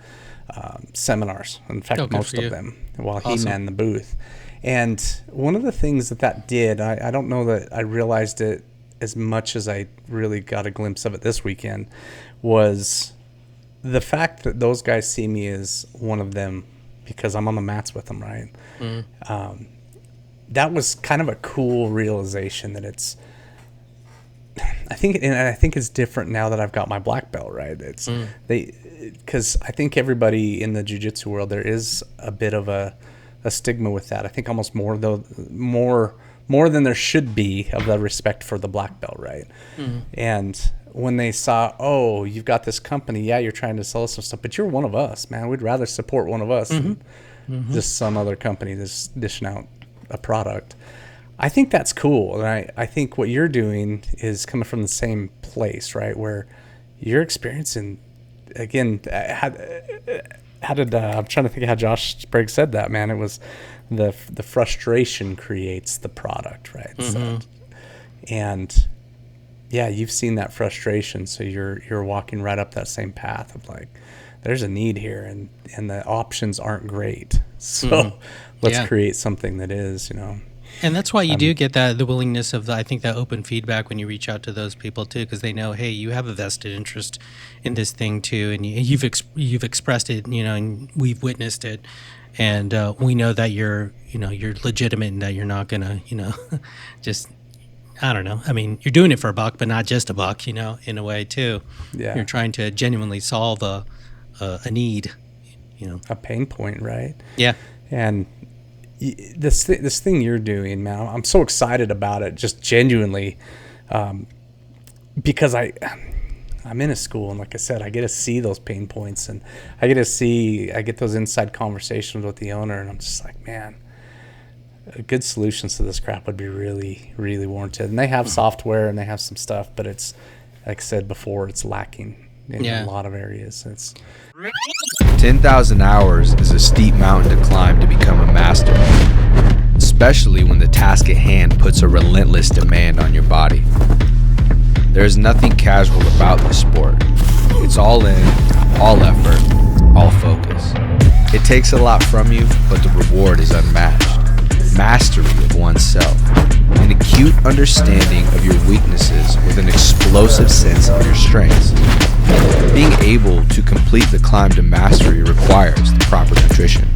seminars. In fact, most of them, while he manned the booth. And one of the things that did, I don't know that I realized it as much as I really got a glimpse of it this weekend, was the fact that those guys see me as one of them because I'm on the mats with them, right? That was kind of a cool realization that it's, I think it's different now that I've got my black belt, right? It's because I think everybody in the jiu-jitsu world, there is a bit of a stigma with that. I think almost more than there should be of the respect for the black belt, right? And when they saw, you've got this company, you're trying to sell us some stuff, but you're one of us, man. We'd rather support one of us than just some other company that's dishing out a product. I think that's cool, and I think what you're doing is coming from the same place, right? Where you're experiencing, again, how did I'm trying to think of how Josh Sprague said that, man. It was the frustration creates the product, right? So, and you've seen that frustration, so you're walking right up that same path of like, there's a need here, and the options aren't great, so let's create something that is, And that's why you do get the willingness of I think that open feedback when you reach out to those people too, because they know, hey, you have a vested interest in this thing too, and you've expressed it, and we've witnessed it, and we know that you're legitimate and that you're not gonna, just, I don't know. I mean, you're doing it for a buck, but not just a buck, in a way too. Yeah. You're trying to genuinely solve a need, a pain point, right? Yeah. And this thing you're doing, man, I'm so excited about it, just genuinely, because I'm in a school, and like I said, I get to see those pain points, and I get those inside conversations with the owner, and I'm just like, man, good solutions to this crap would be really, really warranted. And they have software and they have some stuff, but it's, like I said before, it's lacking in Yeah. a lot of areas. It's 10,000 hours is a steep mountain to climb to become a master, especially when the task at hand puts a relentless demand on your body. There is nothing casual about this sport. It's all in, all effort, all focus. It takes a lot from you, but the reward is unmatched. Mastery of oneself, an acute understanding of your weaknesses with an explosive sense of your strengths. Being able to complete the climb to mastery requires the proper nutrition.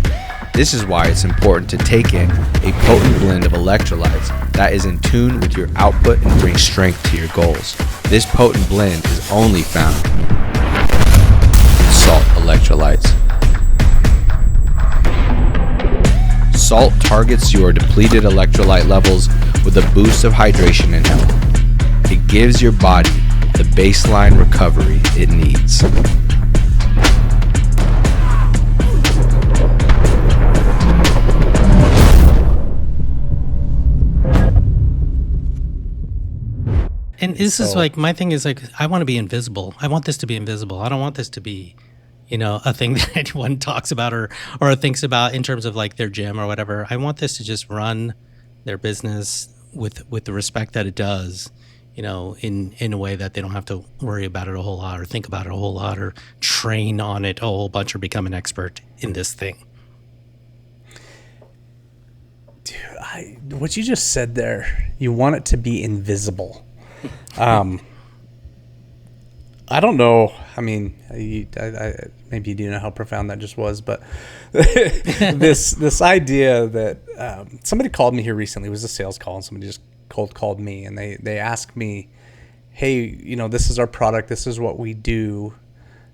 This is why it's important to take in a potent blend of electrolytes that is in tune with your output and brings strength to your goals. This potent blend is only found in salt electrolytes. Salt targets your depleted electrolyte levels with a boost of hydration and health. It gives your body the baseline recovery it needs. And this is like, my thing is like, I want to be invisible. I want this to be invisible. I don't want this to be, a thing that anyone talks about or thinks about in terms of like their gym or whatever. I want this to just run their business with the respect that it does, in a way that they don't have to worry about it a whole lot or think about it a whole lot or train on it a whole bunch or become an expert in this thing. Dude, what you just said there, you want it to be invisible. I don't know. I mean, maybe you do know how profound that just was, but this idea that somebody called me here recently. It was a sales call, and somebody just cold called me, and they asked me, "Hey, this is our product. This is what we do.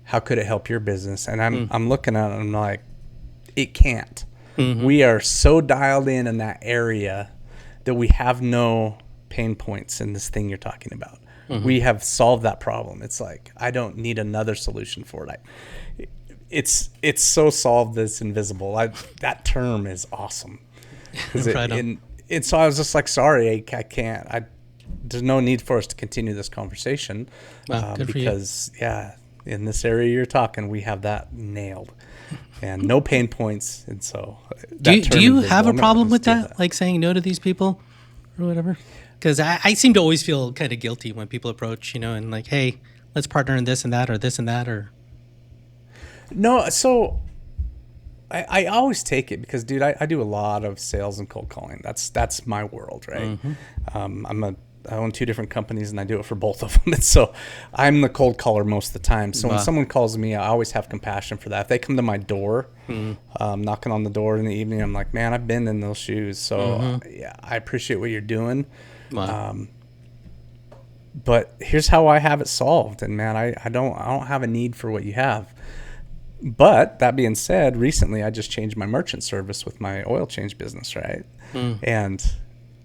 How could it help your business?" And I'm looking at it, and I'm like, it can't. Mm-hmm. We are so dialed in that area that we have no pain points in this thing you're talking about. Mm-hmm. We have solved that problem. It's like, I don't need another solution for it. It's so solved that it's invisible. That term is awesome. And so I was just like, sorry, I can't. There's no need for us to continue this conversation. Wow, good because, in this area you're talking, we have that nailed. And no pain points. And so do you have a problem with that? Like saying no to these people or whatever? Because I seem to always feel kind of guilty when people approach, and like, hey, let's partner in this and that or this and that or. No, so I always take it because, dude, I do a lot of sales and cold calling. That's my world, right? Mm-hmm. I own 2 different companies and I do it for both of them. And so I'm the cold caller most of the time. So when someone calls me, I always have compassion for that. If they come to my door, knocking on the door in the evening, I'm like, man, I've been in those shoes. So I appreciate what you're doing. Wow. But here's how I have it solved. And man, I don't have a need for what you have. But that being said, recently I just changed my merchant service with my oil change business, right? And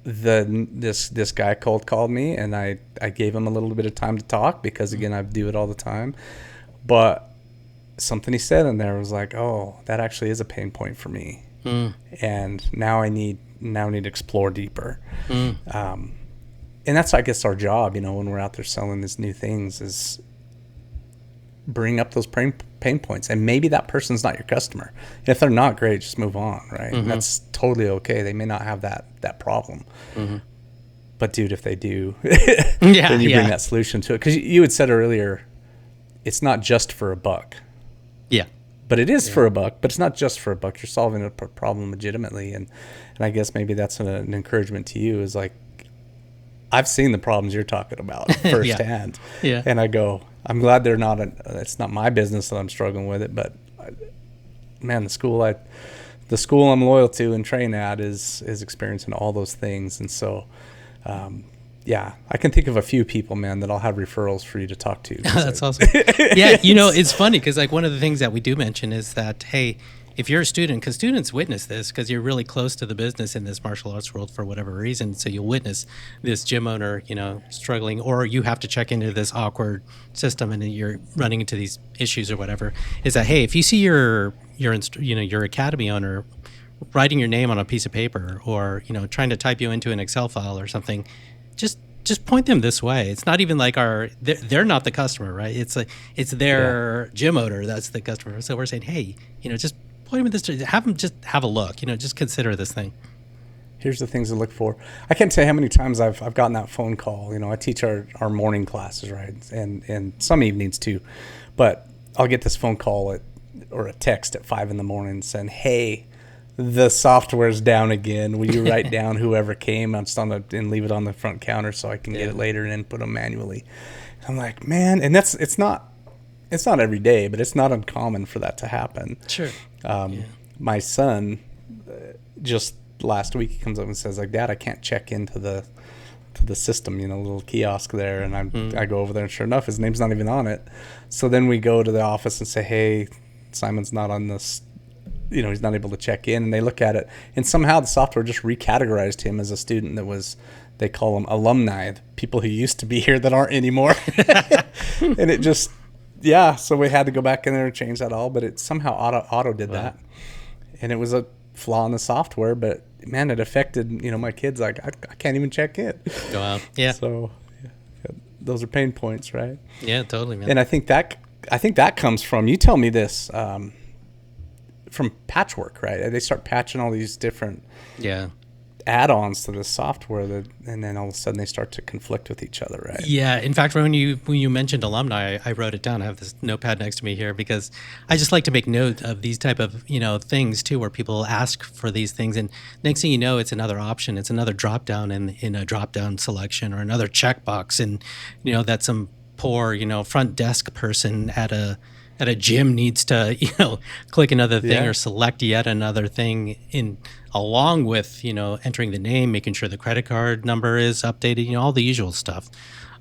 this guy cold called me, and I gave him a little bit of time to talk because, again, I do it all the time. But something he said in there was like, oh, that actually is a pain point for me. And now I need to explore deeper. And that's, I guess, our job, when we're out there selling these new things, is bring up those pain points. And maybe that person's not your customer. And if they're not, great, just move on, right? And that's totally okay. They may not have that problem. But, dude, if they do, then you bring that solution to it. Because you had said earlier, it's not just for a buck. Yeah. But it is for a buck, but it's not just for a buck. You're solving a problem legitimately. And I guess maybe that's an encouragement to you, is like, I've seen the problems you're talking about firsthand. Yeah. And I go, I'm glad it's not my business that I'm struggling with it, but man, the school I'm loyal to and train at is experiencing all those things. And so, I can think of a few people, man, that I'll have referrals for you to talk to. That's awesome. Yeah. It's funny because like one of the things that we do mention is that, hey, if you're a student, because students witness this because you're really close to the business in this martial arts world for whatever reason. So you'll witness this gym owner, struggling, or you have to check into this awkward system and you're running into these issues or whatever. Is that, hey, if you see your academy owner writing your name on a piece of paper or, trying to type you into an Excel file or something, just just point them this way. It's not even like they're not the customer, right? It's their gym owner that's the customer. So we're saying, hey, just point them in this, have them just have a look, just consider this thing. Here's the things to look for. I can't tell you how many times I've gotten that phone call. I teach our morning classes, right? And some evenings too. But I'll get this phone call or a text at 5 a.m. saying, hey, the software's down again. Will you write down whoever came and leave it on the front counter so I can get it later and input them manually? I'm like, man, and it's not every day, but it's not uncommon for that to happen. Sure. My son, just last week, he comes up and says, like, Dad, I can't check into the system, little kiosk there. And I go over there, and sure enough, his name's not even on it. So then we go to the office and say, hey, Simon's not on this, he's not able to check in. And they look at it, and somehow the software just recategorized him as a student they call them alumni, people who used to be here that aren't anymore. And it just, so we had to go back in there and change that all, but it somehow auto did that. And it was a flaw in the software, but man, it affected, my kids. Like, I can't even check in. Wow. Yeah. So those are pain points, right? Yeah, totally, man. And I think that comes from, you tell me this, from patchwork, right? They start patching all these different add-ons to the software and then all of a sudden they start to conflict with each other, right? Yeah. In fact, when you mentioned alumni, I wrote it down. I have this notepad next to me here because I just like to make note of these type of things too, where people ask for these things, and next thing you know, it's another option. It's another drop down in a drop down selection, or another checkbox, and that some poor front desk person at a gym needs to click another thing or select yet another thing along with entering the name, making sure the credit card number is updated, all the usual stuff.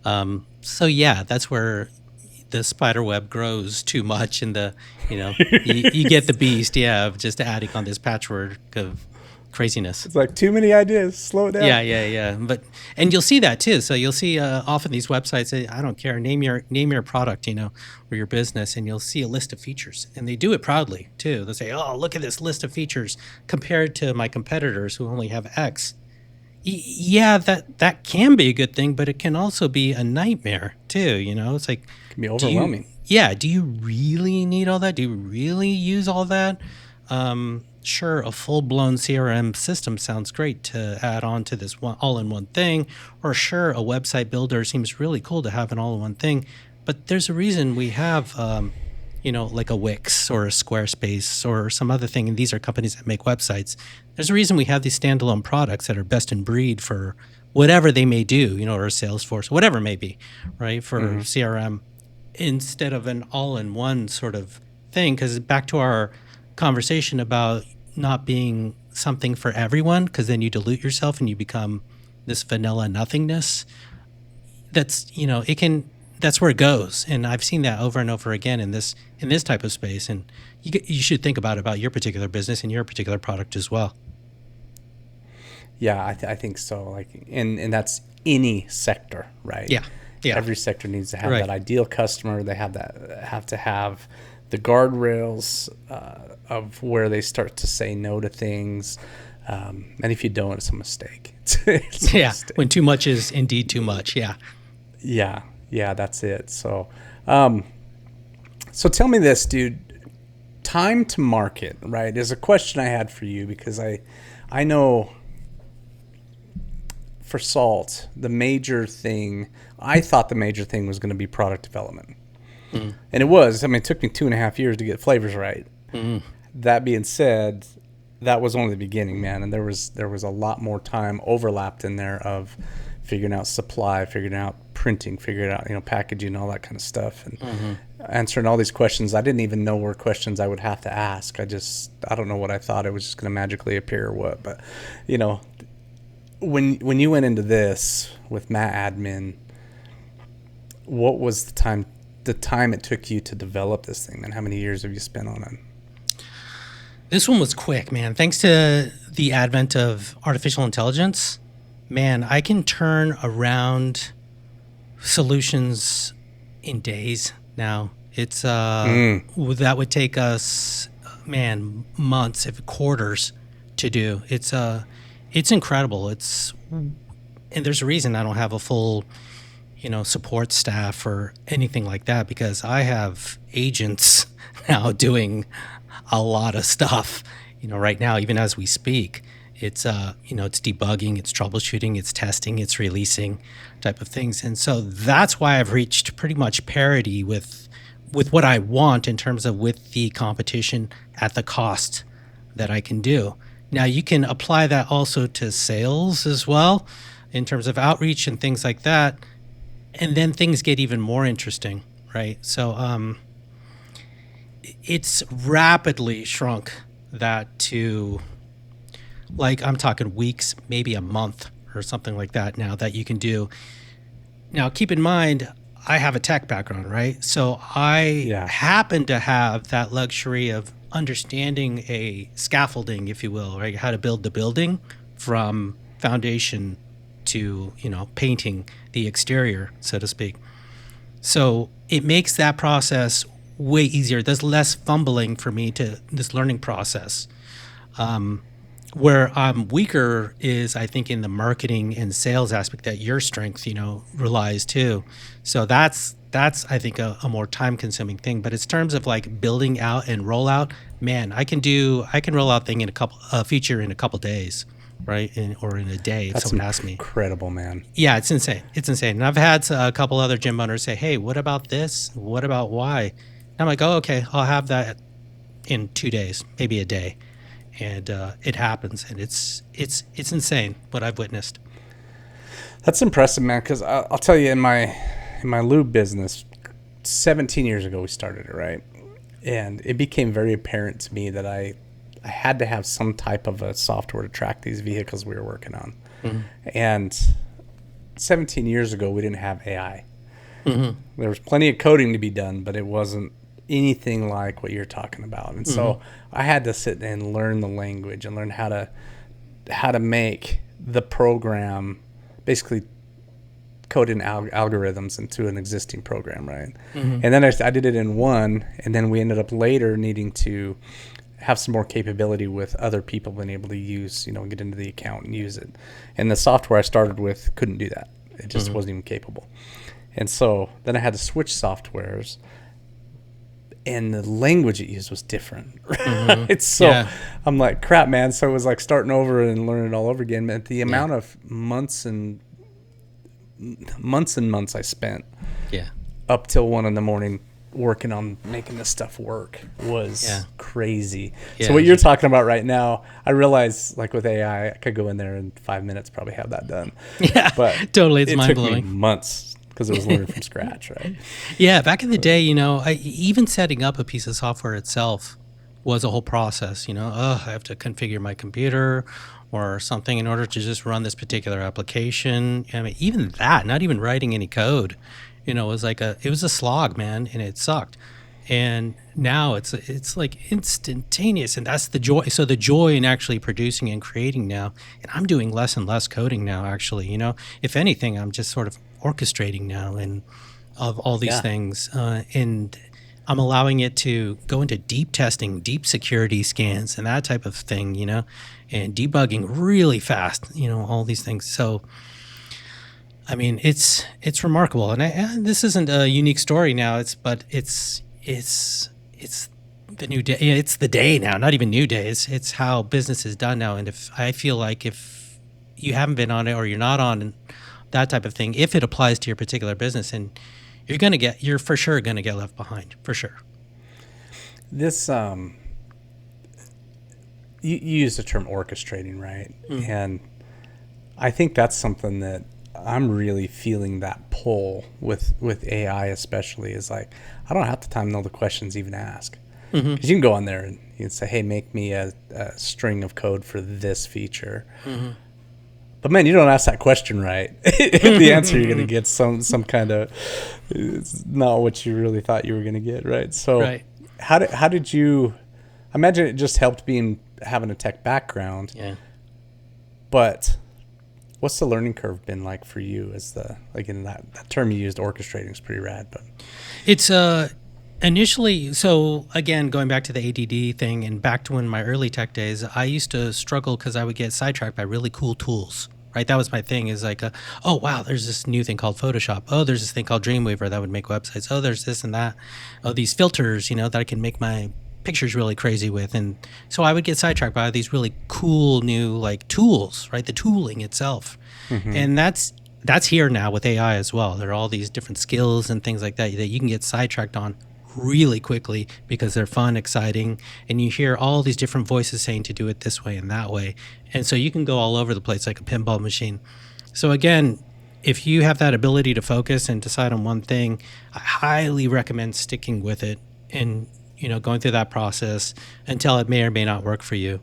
So that's where the spider web grows too much, and you get the beast of just adding on this patchwork of craziness. It's like too many ideas. Slow it down. Yeah. And you'll see that too. So you'll see often these websites say, I don't care, name your product, or your business, and you'll see a list of features. And they do it proudly too. They'll say, oh, look at this list of features compared to my competitors who only have X. That can be a good thing, but it can also be a nightmare too. It's like, it can be overwhelming. Do you really need all that? Do you really use all that? Sure, a full-blown CRM system sounds great to add on to this all-in-one thing, or sure, a website builder seems really cool to have an all-in-one thing, but there's a reason we have, like a Wix or a Squarespace or some other thing, and these are companies that make websites. There's a reason we have these standalone products that are best in breed for whatever they may do, or Salesforce, whatever it may be, right, for CRM, instead of an all-in-one sort of thing, because back to our conversation about not being something for everyone, because then you dilute yourself and you become this vanilla nothingness. That's that's where it goes, and I've seen that over and over again in this type of space. And you should think about your particular business and your particular product as well. Yeah, I think so. Like, and that's any sector, right? Yeah. Every sector needs to have that ideal customer. They have to have the guardrails of where they start to say no to things. And if you don't, it's a mistake. It's a mistake. When too much is indeed too much. Yeah, that's it. So tell me this, dude. Time to market, right, is a question I had for you, because I know for Salt, I thought the major thing was going to be product development. And it was. I mean, it took me 2.5 years to get flavors right. That being said, that was only the beginning, man. And there was a lot more time overlapped in there of figuring out supply, figuring out printing, figuring out packaging, all that kind of stuff, and answering all these questions. I didn't even know were questions I would have to ask. I don't know what I thought it was just going to magically appear or what. But when you went into this with MatAdmin, what was the time it took you to develop this thing, and how many years have you spent on it? This one was quick, man. Thanks to the advent of artificial intelligence, man, I can turn around solutions in days now. It's that would take us, man, months, if quarters, to do. It's incredible. and there's a reason I don't have a full, support staff or anything like that, because I have agents now doing a lot of stuff, right now, even as we speak. It's, it's debugging, it's troubleshooting, it's testing, it's releasing type of things. And so that's why I've reached pretty much parity with what I want in terms of with the competition at the cost that I can do. Now, you can apply that also to sales as well in terms of outreach and things like that. And then things get even more interesting, right? So it's rapidly shrunk that to, like, I'm talking weeks, maybe a month or something like that now that you can do. Now, keep in mind, I have a tech background, right? So I happen to have that luxury of understanding a scaffolding, if you will, right? How to build the building from foundation to, painting the exterior, so to speak. So it makes that process way easier. There's less fumbling for me to this learning process. Where I'm weaker is, I think, in the marketing and sales aspect that your strength, relies to. So that's I think a more time consuming thing. But in terms of like building out and rollout, man, I can roll out thing in a feature in a couple days, right? Or in a day if someone asks me. Incredible, man. Yeah, it's insane. It's insane. And I've had a couple other gym owners say, "Hey, what about this? What about Y?" And I'm like, "Oh, okay, I'll have that in 2 days, maybe a day." And it happens, and it's insane what I've witnessed. That's impressive, man. Because I'll tell you, in my lube business, 17 years ago we started it, right? And it became very apparent to me that I had to have some type of a software to track these vehicles we were working on. Mm-hmm. And 17 years ago we didn't have AI. Mm-hmm. There was plenty of coding to be done, but it wasn't anything like what you're talking about. And so I had to sit and learn the language and learn how to make the program, basically code in algorithms into an existing program, right? Mm-hmm. And then I did it in one, and then we ended up later needing to have some more capability with other people being able to use, get into the account and use it. And the software I started with couldn't do that. It just wasn't even capable. And so then I had to switch softwares, and the language it used was different. Right? So I'm like, crap, man. So it was like starting over and learning it all over again. But the amount of months and months I spent up till 1 a.m. working on making this stuff work was crazy. So what you're talking about right now, I realize, like with AI, I could go in there in 5 minutes, probably have that done. Yeah, but totally. It's mind blowing. Took me months, because it was learning from scratch, right? Yeah, back in the day, even setting up a piece of software itself was a whole process. I have to configure my computer or something in order to just run this particular application. I mean, even that, not even writing any code, was like it was a slog, man, and it sucked. And now it's like instantaneous, and that's the joy. So the joy in actually producing and creating now, and I'm doing less and less coding now, actually. If anything, I'm just sort of orchestrating now and of all these things, and I'm allowing it to go into deep testing, deep security scans, and that type of thing, and debugging really fast, all these things. So I mean, it's remarkable, and this isn't a unique story now. It's the new day. It's the day now, not even new day. It's how business is done now. And if you haven't been on it or you're not on that type of thing, if it applies to your particular business, and you're for sure going to get left behind, for sure. This, you use the term orchestrating, right? Mm. And I think that's something that I'm really feeling that pull with AI, especially, is like, I don't have the time to know the questions even ask. Because you can go on there and you can say, hey, make me a string of code for this feature. Mm-hmm. But man, you don't ask that question right. The answer you're going to get some kind of, it's not what you really thought you were going to get, right? So how did you, I imagine it just helped having a tech background. Yeah. But what's the learning curve been like for you? In that term you used, orchestrating, is pretty rad. But it's initially, so again, going back to the ADD thing and back to my early tech days, I used to struggle because I would get sidetracked by really cool tools, right? That was my thing, is like, oh, wow, there's this new thing called Photoshop. Oh, there's this thing called Dreamweaver that would make websites. Oh, there's this and that. Oh, these filters, that I can make my pictures really crazy with. And so I would get sidetracked by these really cool new like tools, right? The tooling itself. And that's here now with AI as well. There are all these different skills and things like that you can get sidetracked on really quickly because they're fun, exciting, and you hear all these different voices saying to do it this way and that way. And so you can go all over the place like a pinball machine. So again, if you have that ability to focus and decide on one thing, I highly recommend sticking with it and going through that process until it may or may not work for you.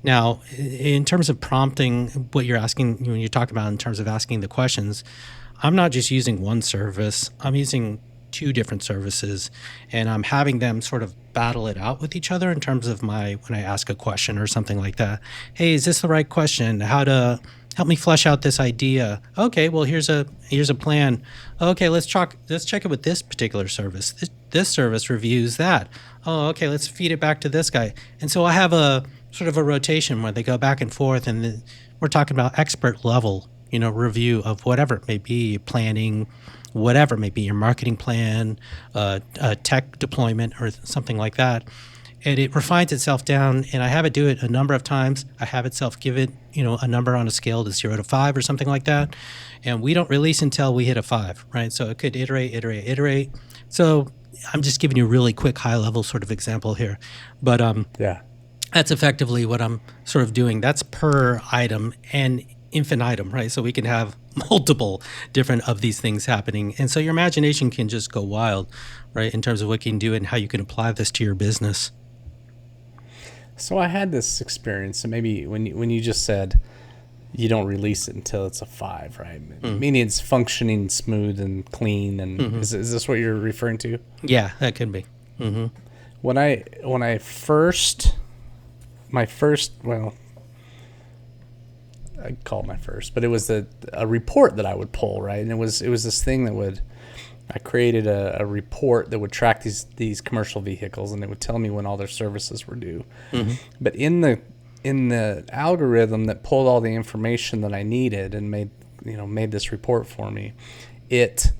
Now, in terms of prompting, what you're asking, when you talk about in terms of asking the questions, I'm not just using one service. I'm using 2 different services, and I'm having them sort of battle it out with each other in terms of when I ask a question or something like that. Hey, is this the right question? How to help me flesh out this idea? Okay, well, here's a plan. Okay, let's check it with this particular service. This service reviews that. Oh, okay, let's feed it back to this guy. And so I have a sort of a rotation where they go back and forth, and we're talking about expert level, review of whatever it may be, planning, whatever it may be, your marketing plan, tech deployment, or something like that. And it refines itself down, and I have it do it a number of times. I have itself give it, a number on a scale to 0 to 5 or something like that. And we don't release until we hit a 5, right? So it could iterate. So I'm just giving you a really quick high-level sort of example here. But that's effectively what I'm sort of doing. That's per item and infinitum, right? So we can have multiple different of these things happening. And so your imagination can just go wild, right, in terms of what you can do and how you can apply this to your business. So I had this experience, and maybe when you just said you don't release it until it's a 5, right? Meaning it's functioning smooth and clean, and is this what you're referring to? Yeah, that could be. When I first, well, I'd call it my first, but it was a report that I would pull, right? And it was this thing I created a report that would track these commercial vehicles, and it would tell me when all their services were due. But in the algorithm that pulled all the information that I needed and made this report for me, it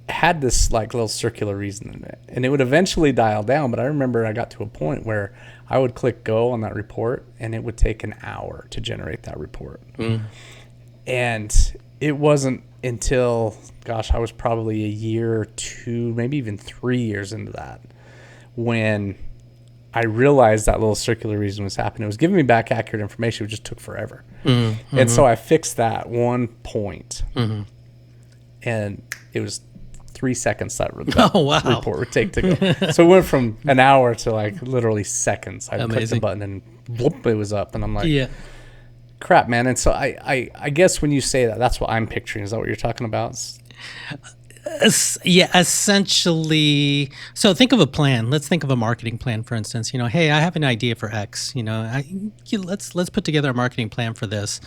had this like little circular reason in it, and it would eventually dial down. But I remember I got to a point where I would click go on that report, and it would take an hour to generate that report. And it wasn't until, I was probably a year or 2, maybe even 3 years into that, when I realized that little circular reason was happening. It was giving me back accurate information. It just took forever. And so I fixed that one point, and it was 3 seconds that report would take to go. So it went from an hour to like literally seconds. I clicked the button and whoop, it was up, and I'm like, crap, man. And so I guess when you say that, that's what I'm picturing. Is that what you're talking about? Yeah, essentially. So think of a plan. Let's think of a marketing plan, for instance. Hey, I have an idea for X. Let's put together a marketing plan for this.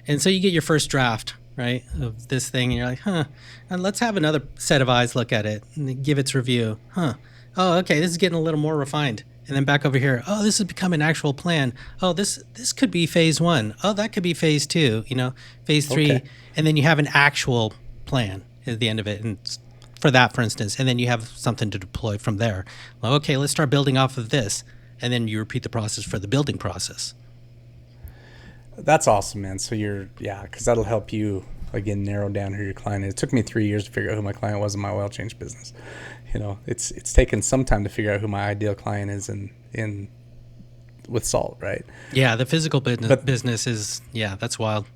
And so you get your first draft, right, of this thing, and you're like, and let's have another set of eyes look at it and give its review. Oh, okay, this is getting a little more refined. And then back over here, oh, this has become an actual plan. Oh, this could be phase 1. Oh, that could be phase 2, phase 3. Okay. And then you have an actual plan at the end of it. And for that, for instance, and then you have something to deploy from there. Well, okay, let's start building off of this. And then you repeat the process for the building process. That's awesome, man. So because that'll help you, again, narrow down who your client is. It took me 3 years to figure out who my client was in my oil change business. It's taken some time to figure out who my ideal client is in with salt, right? Yeah, the physical business is, that's wild.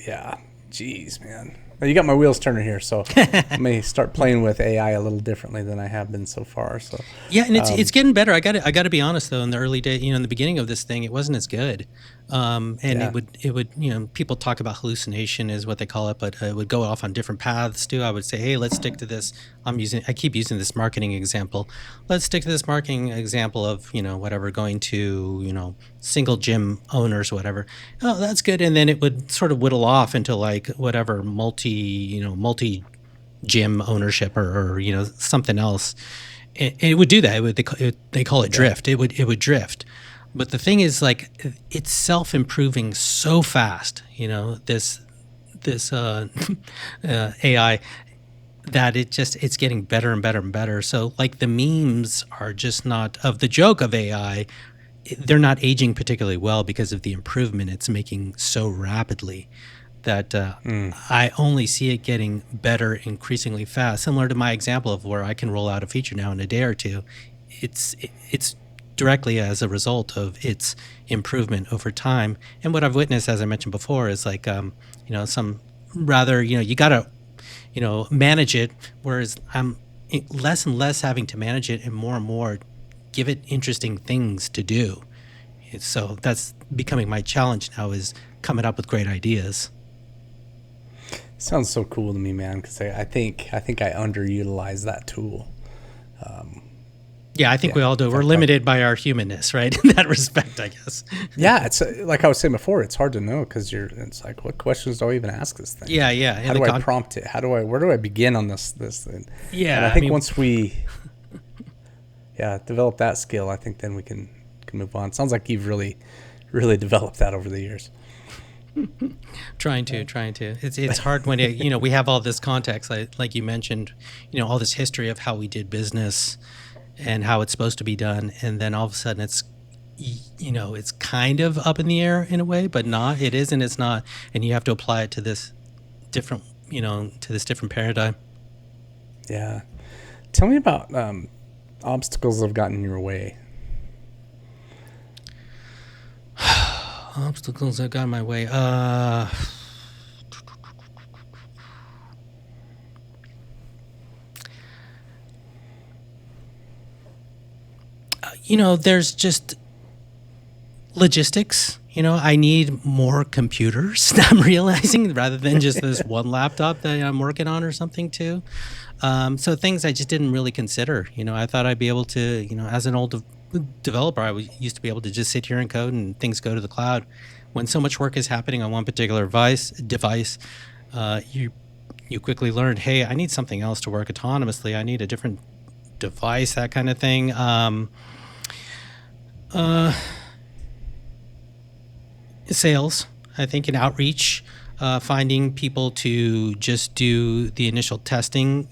Yeah, geez, man. Well, you got my wheels turning here, so I may start playing with AI a little differently than I have been so far. So and it's getting better. I got to be honest though. In the early days, in the beginning of this thing, it wasn't as good. It would people talk about hallucination is what they call it, but it would go off on different paths too. I would say, hey, let's stick to this. I keep using this marketing example. Let's stick to this marketing example of whatever, going to single gym owners, whatever. Oh, that's good. And then it would sort of whittle off into like whatever multi gym ownership or something else. It would do that. They call it drift. It would drift. But the thing is, like, it's self-improving so fast, this AI, that it's getting better and better and better. So like the memes are just not of the joke of AI. They're not aging particularly well because of the improvement it's making so rapidly that I only see it getting better increasingly fast. Similar to my example of where I can roll out a feature now in a day or two. It's directly as a result of its improvement over time. And what I've witnessed, as I mentioned before, is like, some rather, you got to, manage it, whereas I'm less and less having to manage it and more give it interesting things to do. So that's becoming my challenge now, is coming up with great ideas. Sounds so cool to me, man, because I think I underutilize that tool. Yeah, I think we all do. We're limited by our humanness, right? In that respect, I guess. Yeah, it's like I was saying before. It's hard to know because it's like, what questions do I even ask this thing? Yeah. How do I prompt it? Where do I begin on this thing? Yeah, and I think once we, develop that skill, I think then we can move on. Sounds like you've really, really developed that over the years. Trying to. It's hard when we have all this context, like you mentioned, all this history of how we did business and how it's supposed to be done, and then all of a sudden it's kind of up in the air in a way, but not. It is and it's not, and you have to apply it to this different paradigm. Yeah, tell me about obstacles that have gotten in your way. Obstacles that got in my way. There's just logistics. I need more computers, I'm realizing, rather than just this one laptop that I'm working on or something too. So things I just didn't really consider. I thought I'd be able to, as an old developer, I used to be able to just sit here and code and things go to the cloud. When so much work is happening on one particular device, you quickly learn, hey, I need something else to work autonomously. I need a different device, that kind of thing. Sales, I think, and outreach, finding people to just do the initial testing,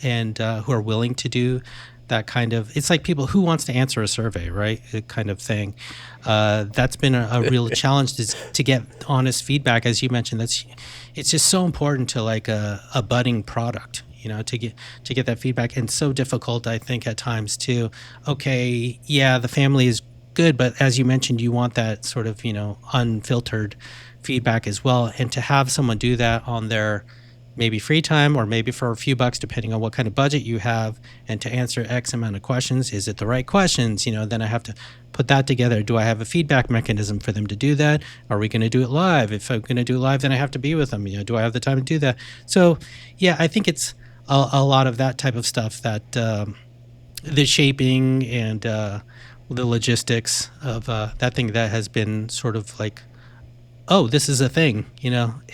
and who are willing to do that kind of, it's like people who wants to answer a survey, right? Kind of thing. That's been a real challenge to get honest feedback. As you mentioned, it's just so important to like a budding product, to get that feedback, and so difficult, I think, at times too. Okay, yeah, the family is good, but as you mentioned, you want that sort of, unfiltered feedback as well. And to have someone do that on their maybe free time or maybe for a few bucks, depending on what kind of budget you have, and to answer X amount of questions, is it the right questions? Then I have to put that together. Do I have a feedback mechanism for them to do that? Are we going to do it live? If I'm going to do it live, then I have to be with them. Do I have the time to do that? So yeah, I think it's a lot of that type of stuff, that the shaping and the logistics of that thing that has been sort of like, oh, this is a thing,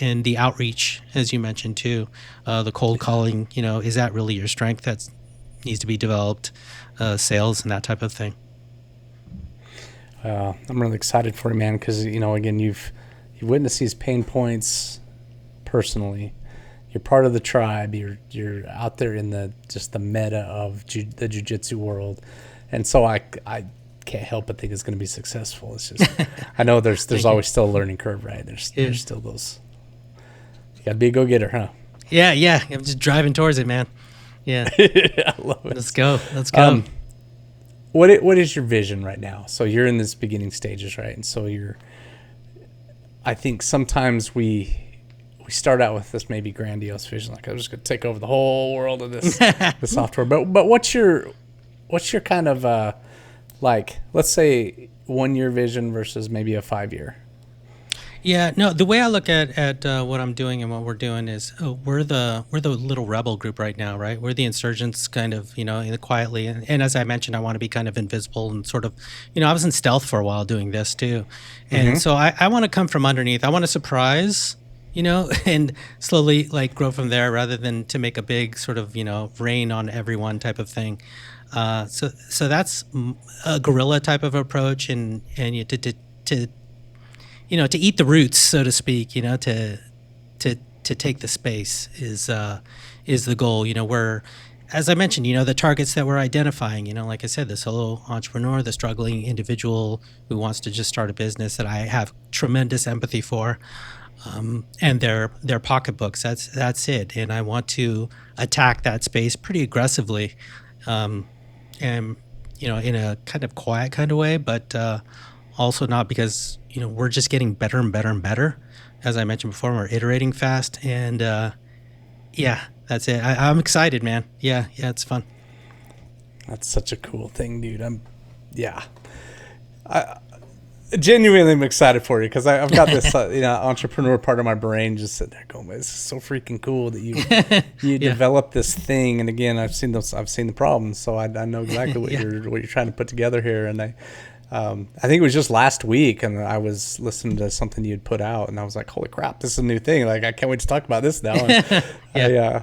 and the outreach, as you mentioned too, the cold calling, is that really your strength? That needs to be developed, sales and that type of thing. I'm really excited for you, man, because, again, you've witnessed these pain points personally. You're part of the tribe. You're out there in the meta of the jiu-jitsu world. And so I can't help but think it's going to be successful. It's just, I know there's always still a learning curve, right? There's still those. You got to be a go-getter, huh? Yeah. I'm just driving towards it, man. Yeah. I love it. Let's go. What is your vision right now? So you're in this beginning stages, right? And so I think sometimes we start out with this maybe grandiose vision, like I'm just going to take over the whole world of this the software. But what's your kind of like, let's say 1 year vision versus maybe a 5 year? Yeah, no, the way I look at what I'm doing and what we're doing is we're the little rebel group right now, right? We're the insurgents, kind of, quietly. And as I mentioned, I want to be kind of invisible and sort of, I was in stealth for a while doing this too. And so I want to come from underneath. I want to surprise and slowly like grow from there rather than to make a big sort of, rain on everyone type of thing. So that's a guerrilla type of approach, and to eat the roots, so to speak, to take the space is the goal. Where, as I mentioned, the targets that we're identifying, like I said, the solo entrepreneur, the struggling individual who wants to just start a business that I have tremendous empathy for, and their pocketbooks. That's it. And I want to attack that space pretty aggressively, and in a kind of quiet kind of way, but also not because we're just getting better and better and better. As I mentioned before, we're iterating fast, and that's it. I'm excited, man. Yeah, it's fun. That's such a cool thing, dude. I genuinely am excited for you because I've got this entrepreneur part of my brain just sitting there going, "This is so freaking cool that you developed this thing." And again, I've seen the problems, so I know exactly what you're trying to put together here. And I think it was just last week, and I was listening to something you'd put out, and I was like, "Holy crap, this is a new thing! Like, I can't wait to talk about this now." And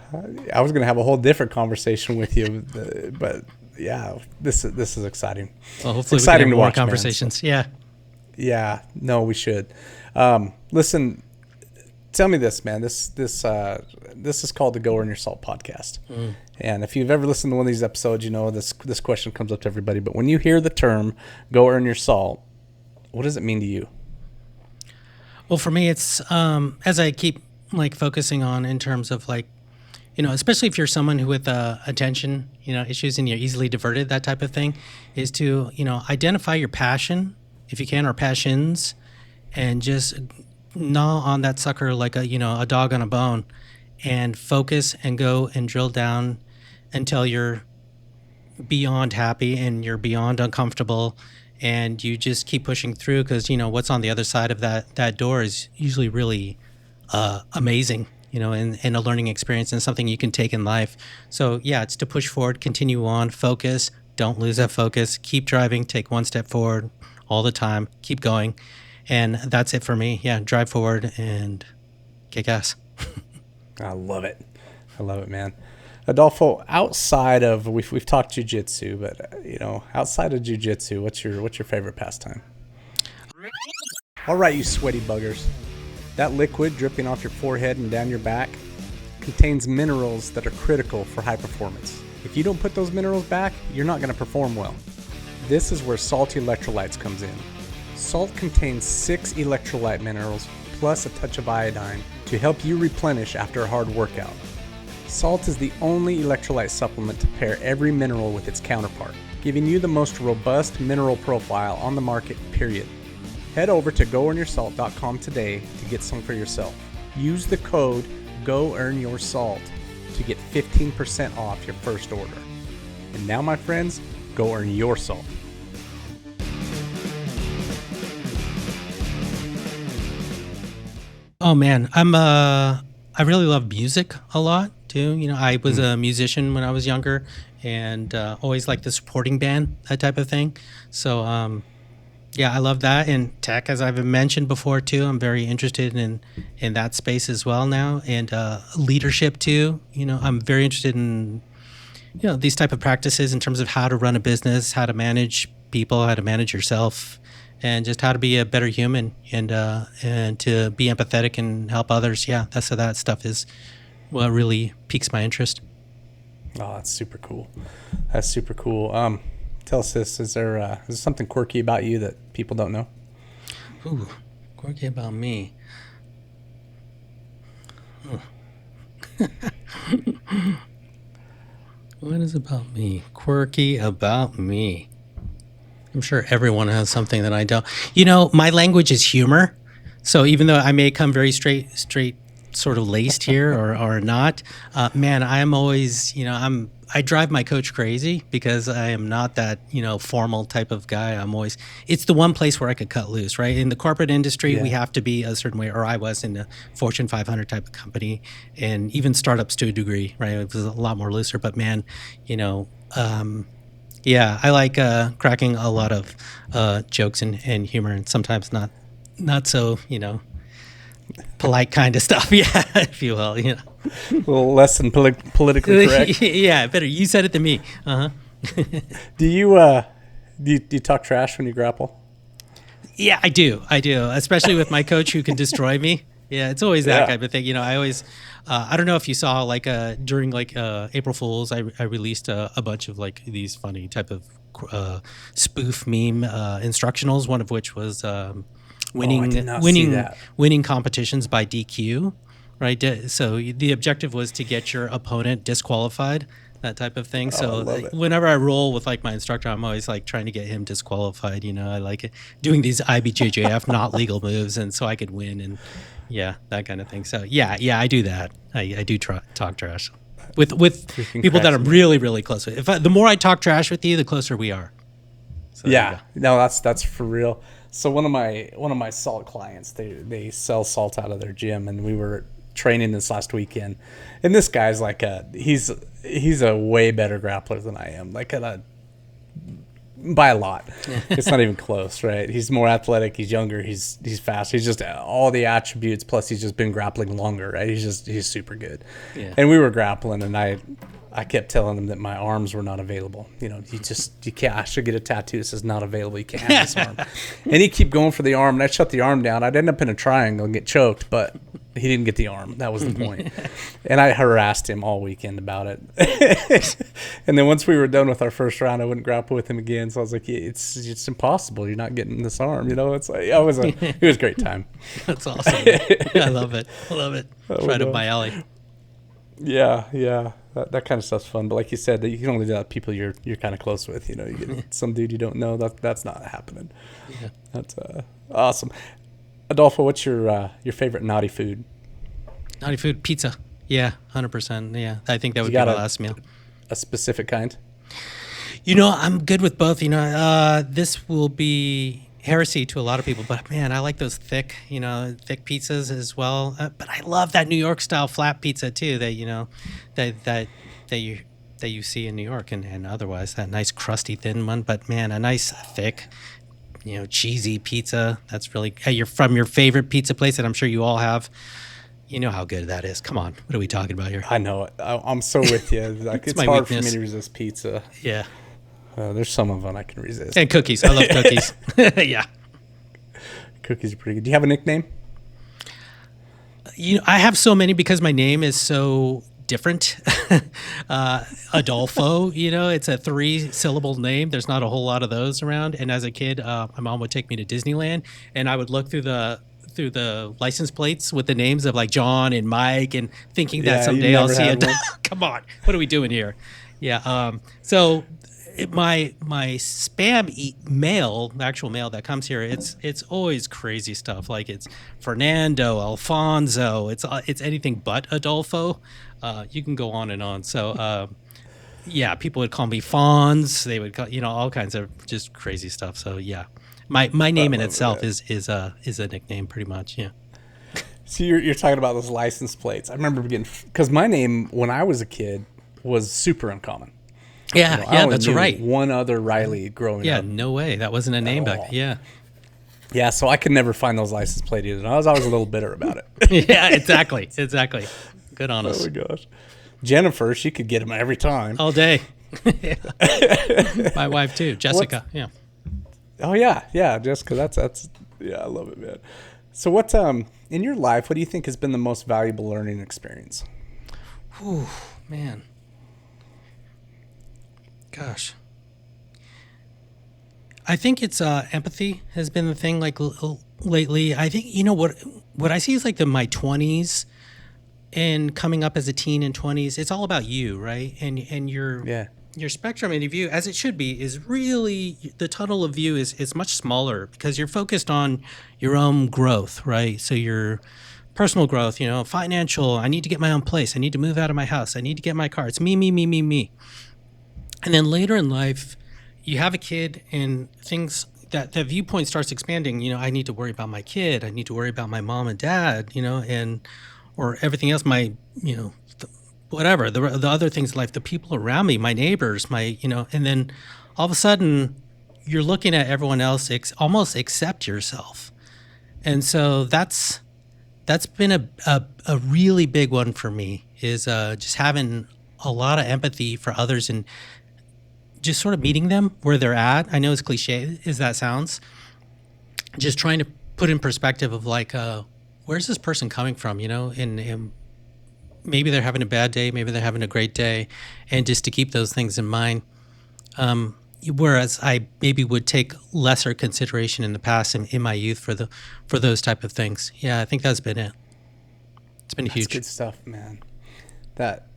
I was going to have a whole different conversation with you, but this is exciting. Well, hopefully, exciting we can have more conversations. Man. Yeah, no, we should. Listen, tell me this, man. This is called the Go Earn Your Salt podcast. And if you've ever listened to one of these episodes, this question comes up to everybody. But when you hear the term "Go Earn Your Salt," what does it mean to you? Well, for me, it's as I keep focusing on in terms of especially if you're someone who with attention issues and you're easily diverted, that type of thing, is to identify your passion, if you can, or passions, and just gnaw on that sucker like a dog on a bone, and focus and go and drill down until you're beyond happy and you're beyond uncomfortable, and you just keep pushing through because what's on the other side of that door is usually really amazing, and a learning experience and something you can take in life. So it's to push forward, continue on, focus, don't lose that focus, keep driving, take one step forward all the time, keep going. And that's it for me. Drive forward and kick ass. I love it, man. Adolfo, outside of we've talked jiu-jitsu, but outside of jiu-jitsu, what's your favorite pastime? All right, you sweaty buggers. That liquid dripping off your forehead and down your back contains minerals that are critical for high performance. If you don't put those minerals back, you're not going to perform well. This is where salty electrolytes comes in. Salt contains 6 electrolyte minerals plus a touch of iodine to help you replenish after a hard workout. Salt is the only electrolyte supplement to pair every mineral with its counterpart, giving you the most robust mineral profile on the market, period. Head over to goearnyoursalt.com today to get some for yourself. Use the code GOEARNYOURSALT to get 15% off your first order. And now, my friends, go earn your salt. Oh man, I really love music a lot too. I was a musician when I was younger, and always like the supporting band, that type of thing. So I love that. And tech, as I've mentioned before too, I'm very interested in that space as well now, and leadership too. I'm very interested in these type of practices in terms of how to run a business, how to manage people, how to manage yourself, and just how to be a better human, and to be empathetic and help others. That stuff is what really piques my interest. Oh, that's super cool. Tell us this: is there something quirky about you that people don't know? Ooh, quirky about me. What is about me? Quirky about me. I'm sure everyone has something that I don't. My language is humor. So even though I may come very straight sort of laced here or not, man, I am always, I drive my coach crazy because I am not that, formal type of guy. It's the one place where I could cut loose, right? In the corporate industry, we have to be a certain way, or I was in a Fortune 500 type of company, and even startups to a degree, right? It was a lot more looser, but man, I like cracking a lot of jokes and humor, and sometimes not so, polite kind of stuff. Yeah, if you will. A little less than politically correct. Yeah, better. You said it than me. Do you talk trash when you grapple? Yeah, I do, especially with my coach who can destroy me. Yeah, it's always that type of thing. I always, I don't know if you saw during April Fools, I released a bunch of these funny type of spoof meme instructionals. One of which was winning competitions by DQ, right? So the objective was to get your opponent disqualified. That type of thing. So whenever I roll with my instructor, I'm always trying to get him disqualified. I like it doing these IBJJF not legal moves, and so I could win and that kind of thing. So yeah, I do that. I do talk trash with people that I'm really, really close with. The more I talk trash with you, the closer we are. So, no, that's for real. So one of my salt clients, they sell salt out of their gym, and we were training this last weekend, and this guy's he's a way better grappler than I am, by a lot. It's not even close, right? He's more athletic, he's younger, he's fast, he's just all the attributes, plus he's just been grappling longer, right? He's super good. And we were grappling, and I kept telling him that my arms were not available. You can't. I should get a tattoo that says not available. You can't have this arm. And he'd keep going for the arm, and I'd shut the arm down. I'd end up in a triangle and get choked, but he didn't get the arm. That was the point. And I harassed him all weekend about it. And then once we were done with our first round, I wouldn't grapple with him again. So I was like, it's impossible. You're not getting this arm. It's it was a great time. That's awesome. I love it. It's right up my alley. Yeah. That kind of stuff's fun, but like you said, that you can only do that with people you're kind of close with. You get some dude you don't know. That's not happening. Yeah. That's awesome. Adolfo, what's your favorite naughty food? Naughty food, pizza. Yeah, 100%. Yeah, I think that would be my last meal. A specific kind? I'm good with both. This will be heresy to a lot of people, but man, I like those thick pizzas as well. But I love that New York style flat pizza too. That you see in New York and otherwise, that nice crusty thin one. But man, a nice thick, cheesy pizza. That's really you're from your favorite pizza place, and I'm sure you all have. You know how good that is. Come on, what are we talking about here? I know it. I'm so with you. It's hard for me to resist pizza. Yeah. There's some of them I can resist. And cookies. I love cookies. Yeah. Cookies are pretty good. Do you have a nickname? I have so many because my name is so different. Adolfo, it's a 3-syllable name. There's not a whole lot of those around. And as a kid, my mom would take me to Disneyland, and I would look through the license plates with the names of John and Mike, and thinking that someday I'll see it. Come on, what are we doing here? Yeah. So my spam mail, actual mail that comes here, it's always crazy stuff. It's Fernando, Alfonso. It's anything but Adolfo. You can go on and on. So people would call me Fonz. They would call, all kinds of just crazy stuff. So yeah, my name in itself is a nickname pretty much. Yeah. So you're talking about those license plates. I remember because my name when I was a kid was super uncommon. Yeah, that's right. One other Riley growing up. Yeah, no way. That wasn't a name back. Yeah. Yeah, so I could never find those license plates either. I was always a little bitter about it. Yeah, exactly. Good on us. Oh my gosh. Jennifer, she could get them every time. All day. My wife too, Jessica. Yeah. Oh yeah, Jessica. That's I love it, man. So what's in your life, what do you think has been the most valuable learning experience? Whew, man. Gosh, I think it's empathy has been the thing lately. I think what I see is my 20s and coming up as a teen and 20s. It's all about you, right? And your spectrum of view, as it should be, is really the tunnel of view is much smaller because you're focused on your own growth, right? So your personal growth, financial. I need to get my own place. I need to move out of my house. I need to get my car. It's me. And then later in life, you have a kid and things that viewpoint starts expanding. I need to worry about my kid. I need to worry about my mom and dad, or everything else, whatever, the other things in life, the people around me, my neighbors, and then all of a sudden you're looking at everyone else almost except yourself. And so that's that's been a really big one for me, is just having a lot of empathy for others and just sort of meeting them where they're at. I know it's cliche as that sounds, just trying to put in perspective of like, where's this person coming from, and maybe they're having a bad day, maybe they're having a great day, and just to keep those things in mind. Whereas I maybe would take lesser consideration in the past in my youth for those type of things. Yeah, I think that's been it. It's been huge. That's good stuff, man. That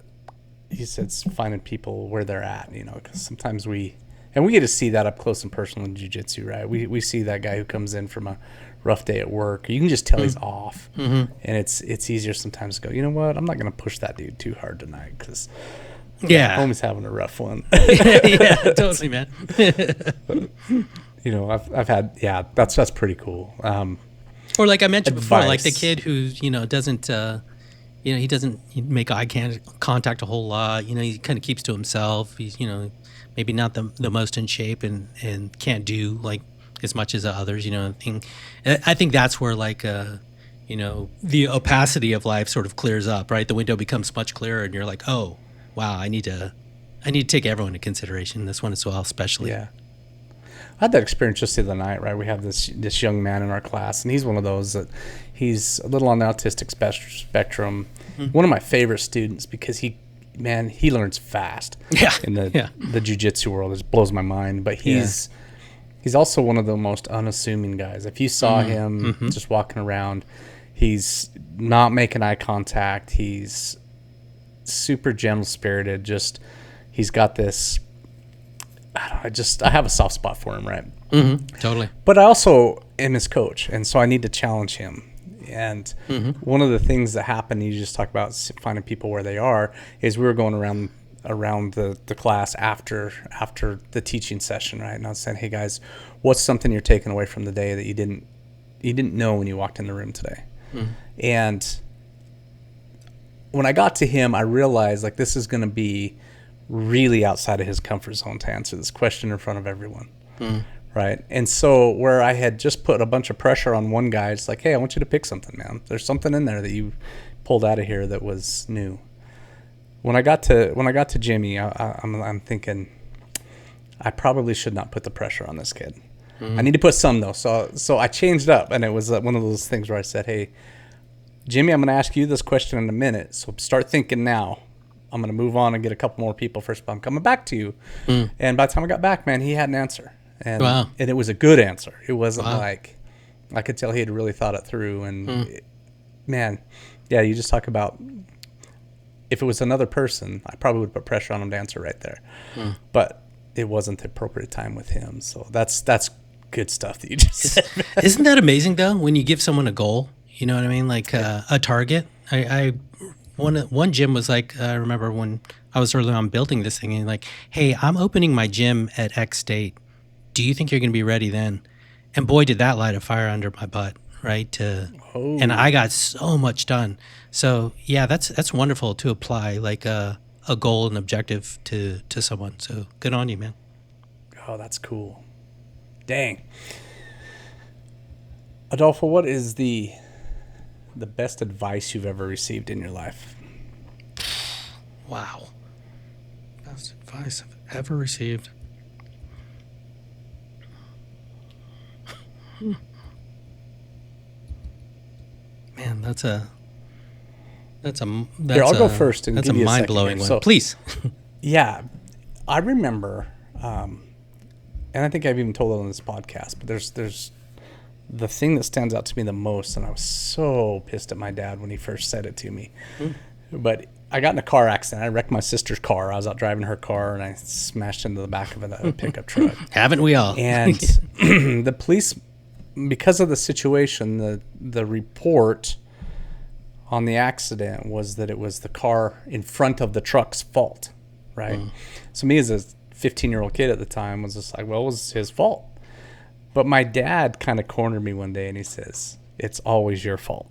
he said, finding people where they're at, because sometimes we get to see that up close and personal in jiu-jitsu, right? We see that guy who comes in from a rough day at work. You can just tell he's off, and it's easier sometimes to go, you know what? I'm not going to push that dude too hard tonight because homie's having a rough one. Yeah, totally, man. I've had that's pretty cool. Or like I mentioned advice. before, like the kid who doesn't. He doesn't make eye contact a whole lot. He kind of keeps to himself. He's, maybe not the most in shape and can't do like as much as others. I think that's where like, the opacity of life sort of clears up, right? The window becomes much clearer, and you're like, oh, wow, I need to take everyone into consideration. This one as well, especially. Yeah. I had that experience just the other night, right? We have this young man in our class, and he's one of those that he's a little on the autistic spectrum. One of my favorite students because he learns fast. Yeah. In the jiu-jitsu world, it blows my mind. But he's also one of the most unassuming guys. If you saw him just walking around, he's not making eye contact. He's super gentle spirited. Just he's got this. I have a soft spot for him, right? Totally. But I also am his coach, and so I need to challenge him. And one of the things that happened, you just talk about finding people where they are, is we were going around the class after the teaching session, right? And I was saying, hey guys, what's something you're taking away from the day that you didn't know when you walked in the room today? And when I got to him, I realized like this is going to be really outside of his comfort zone to answer this question in front of everyone. Right. And so where I had just put a bunch of pressure on one guy, it's like, hey, I want you to pick something, man. There's something in there that you pulled out of here that was new. When I got to Jimmy, I'm thinking I probably should not put the pressure on this kid. I need to put some though. So I changed up, and it was one of those things where I said, hey, Jimmy, I'm going to ask you this question in a minute. So start thinking now. I'm going to move on and get a couple more people first, but I'm coming back to you. And by the time I got back, man, he had an answer. And it was a good answer. It wasn't like, I could tell he had really thought it through. And you just talk about, if it was another person, I probably would put pressure on him to answer right there. But it wasn't the appropriate time with him. So that's good stuff that you just said. Isn't that amazing though? When you give someone a goal, you know what I mean? Like a target. One gym was like, I remember when I was early on building this thing, and like, hey, I'm opening my gym at X date. Do you think you're going to be ready then? And boy, did that light a fire under my butt, right? And I got so much done. So yeah, that's wonderful to apply like a goal and objective to someone. So good on you, man. Oh, that's cool. Dang. Adolfo, what is the best advice you've ever received in your life? Wow. Best advice I've ever received. Man, that's a Here, I'll go first and that's give a you mind-blowing one. So, Please. Yeah, I remember, and I think I've even told it on this podcast, but there's the thing that stands out to me the most, and I was so pissed at my dad when he first said it to me. But I got in a car accident. I wrecked my sister's car. I was out driving her car, and I smashed into the back of a pickup truck. Haven't we all? And the police, because of the situation, the report on the accident was that it was the car in front of the truck's fault, right? So me as a 15-year-old kid at the time was just like, well, it was his fault. But my dad kind of cornered me one day, and he says, it's always your fault.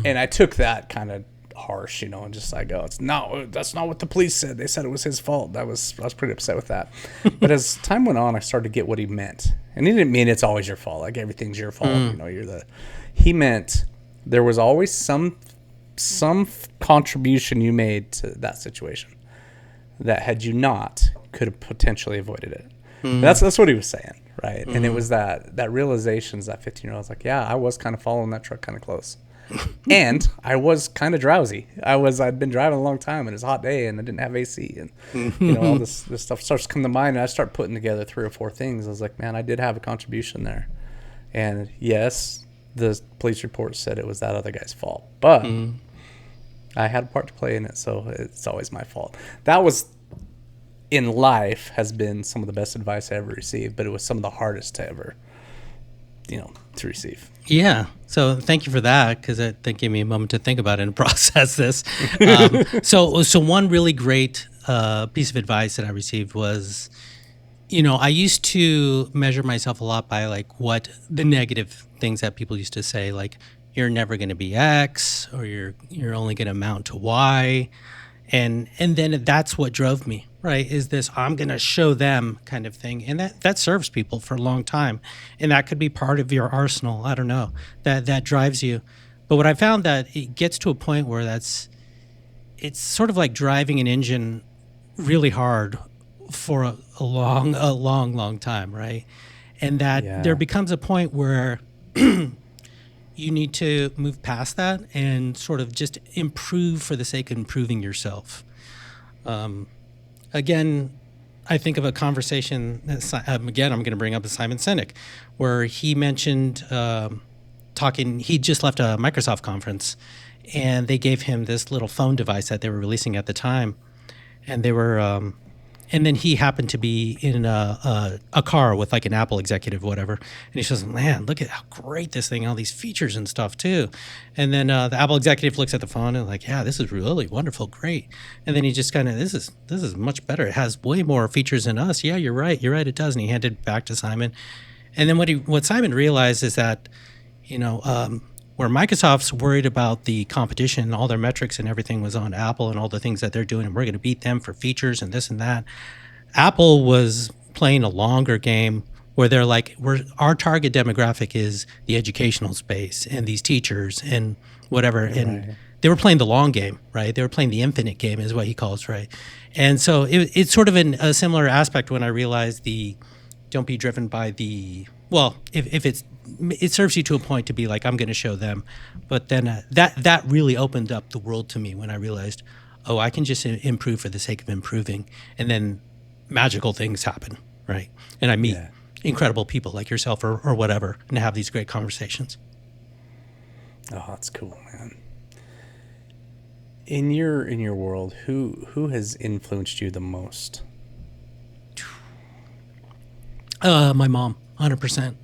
And I took that kind of harsh, and just like, oh, that's not what the police said. They said it was his fault. I was pretty upset with that. But as time went on, I started to get what he meant. And he didn't mean it's always your fault, like everything's your fault. He meant there was always some contribution you made to that situation that, had you not, could have potentially avoided it. That's what he was saying, right? And it was that realizations, that 15-year-old was like, yeah, I was kind of following that truck kind of close. And I was kind of drowsy. I'd been driving a long time, and it was a hot day, and I didn't have AC, and all this stuff starts to come to mind, and I start putting together 3 or 4 things. I was like, man, I did have a contribution there. And yes, the police report said it was that other guy's fault, but I had a part to play in it, so it's always my fault. That was, in life, has been some of the best advice I ever received, but it was some of the hardest to ever, to receive. Yeah. So thank you for that, because that gave me a moment to think about it and process this. So one really great piece of advice that I received was, I used to measure myself a lot by like what the negative things that people used to say, like you're never going to be X, or you're only going to amount to Y, and then that's what drove me. Right, is this I'm going to show them kind of thing. And that serves people for a long time. And that could be part of your arsenal. I don't know. That drives you. But what I found that it gets to a point where it's sort of like driving an engine really hard for a long time, right? And that there becomes a point where you need to move past that and sort of just improve for the sake of improving yourself. Again, I think of a conversation, again, I'm going to bring up Simon Sinek, where he mentioned he just left a Microsoft conference, and they gave him this little phone device that they were releasing at the time. And they were, and then he happened to be in a car with like an Apple executive, whatever. And he says, man, look at how great this thing, all these features and stuff too. And then the Apple executive looks at the phone and like, yeah, this is really wonderful, great. And then he just kind of, this is much better. It has way more features than us. Yeah, you're right, it does. And he handed it back to Simon. And then what Simon realized is that, where Microsoft's worried about the competition, all their metrics and everything was on Apple and all the things that they're doing, and we're going to beat them for features and this and that. Apple was playing a longer game where they're like, our target demographic is the educational space and these teachers and whatever. Right. And they were playing the long game, right? They were playing the infinite game is what he calls, right? And so it's sort of a similar aspect when I realized don't be driven by if it serves you to a point to be like, I'm going to show them. But then that really opened up the world to me when I realized, I can just improve for the sake of improving. And then magical things happen, right? And I meet incredible people like yourself or whatever, and have these great conversations. Oh, that's cool, man. In your world, who has influenced you the most? My mom, 100%.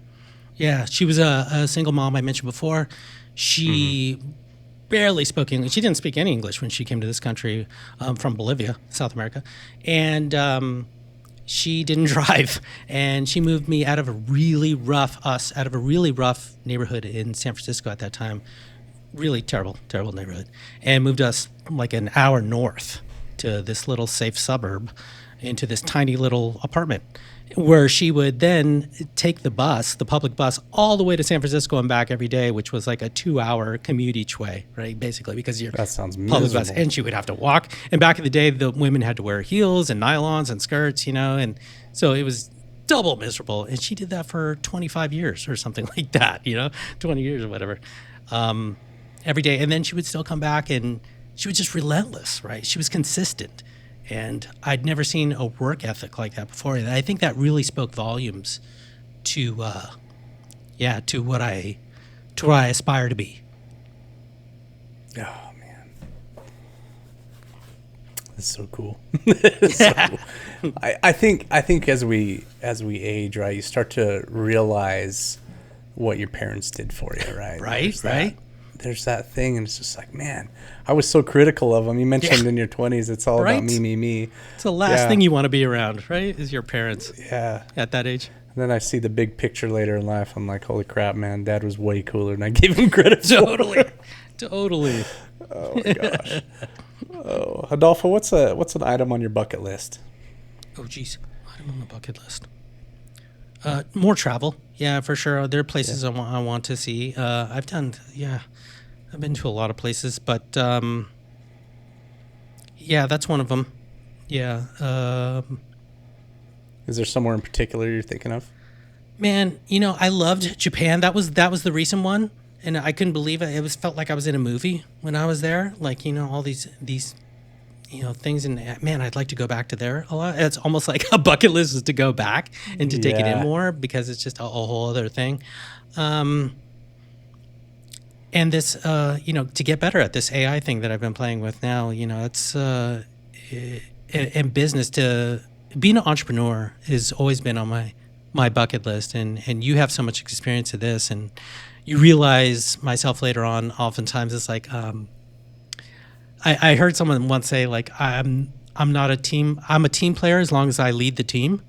Yeah, she was a single mom I mentioned before. She barely spoke English. She didn't speak any English when she came to this country from Bolivia, South America. And she didn't drive. And she moved me out of a really rough neighborhood in San Francisco at that time. Really terrible neighborhood. And moved us like an hour north to this little safe suburb, into this tiny little apartment, where she would then take the public bus, all the way to San Francisco and back every day, which was like a 2-hour commute each way, right? Basically, because that sounds public miserable. bus, and she would have to walk. And back in the day, the women had to wear heels and nylons and skirts, and so it was double miserable. And she did that for 25 years or something like that, 20 years or whatever, every day. And then she would still come back, and she was just relentless, right? She was consistent. And I'd never seen a work ethic like that before. And I think that really spoke volumes to what I aspire to be. Oh man, that's so cool. I think as we age, right, you start to realize what your parents did for you, right? Right. There's that thing, and it's just like, man, I was so critical of them. You mentioned in your 20s, it's all about me. It's the last thing you want to be around, right? Is your parents. Yeah. At that age. And then I see the big picture later in life. I'm like, holy crap, man, Dad was way cooler than I gave him credit for. Totally. Oh my gosh. Oh, Adolfo, what's an item on your bucket list? Oh geez, item on the bucket list. More travel, yeah, for sure. There are places I want to see. I've done, I've been to a lot of places, but yeah, that's one of them. Yeah. Is there somewhere in particular you're thinking of? Man, I loved Japan. That was the recent one, and I couldn't believe it. It felt like I was in a movie when I was there. Like, all these things, and man, I'd like to go back to there a lot. It's almost like a bucket list is to go back and to take it in more, because it's just a whole other thing. And this, to get better at this AI thing that I've been playing with now, it's in business, to being an entrepreneur has always been on my bucket list, and you have so much experience of this, and you realize myself later on, oftentimes it's like, I heard someone once say, like, I'm not a team, I'm a team player as long as I lead the team.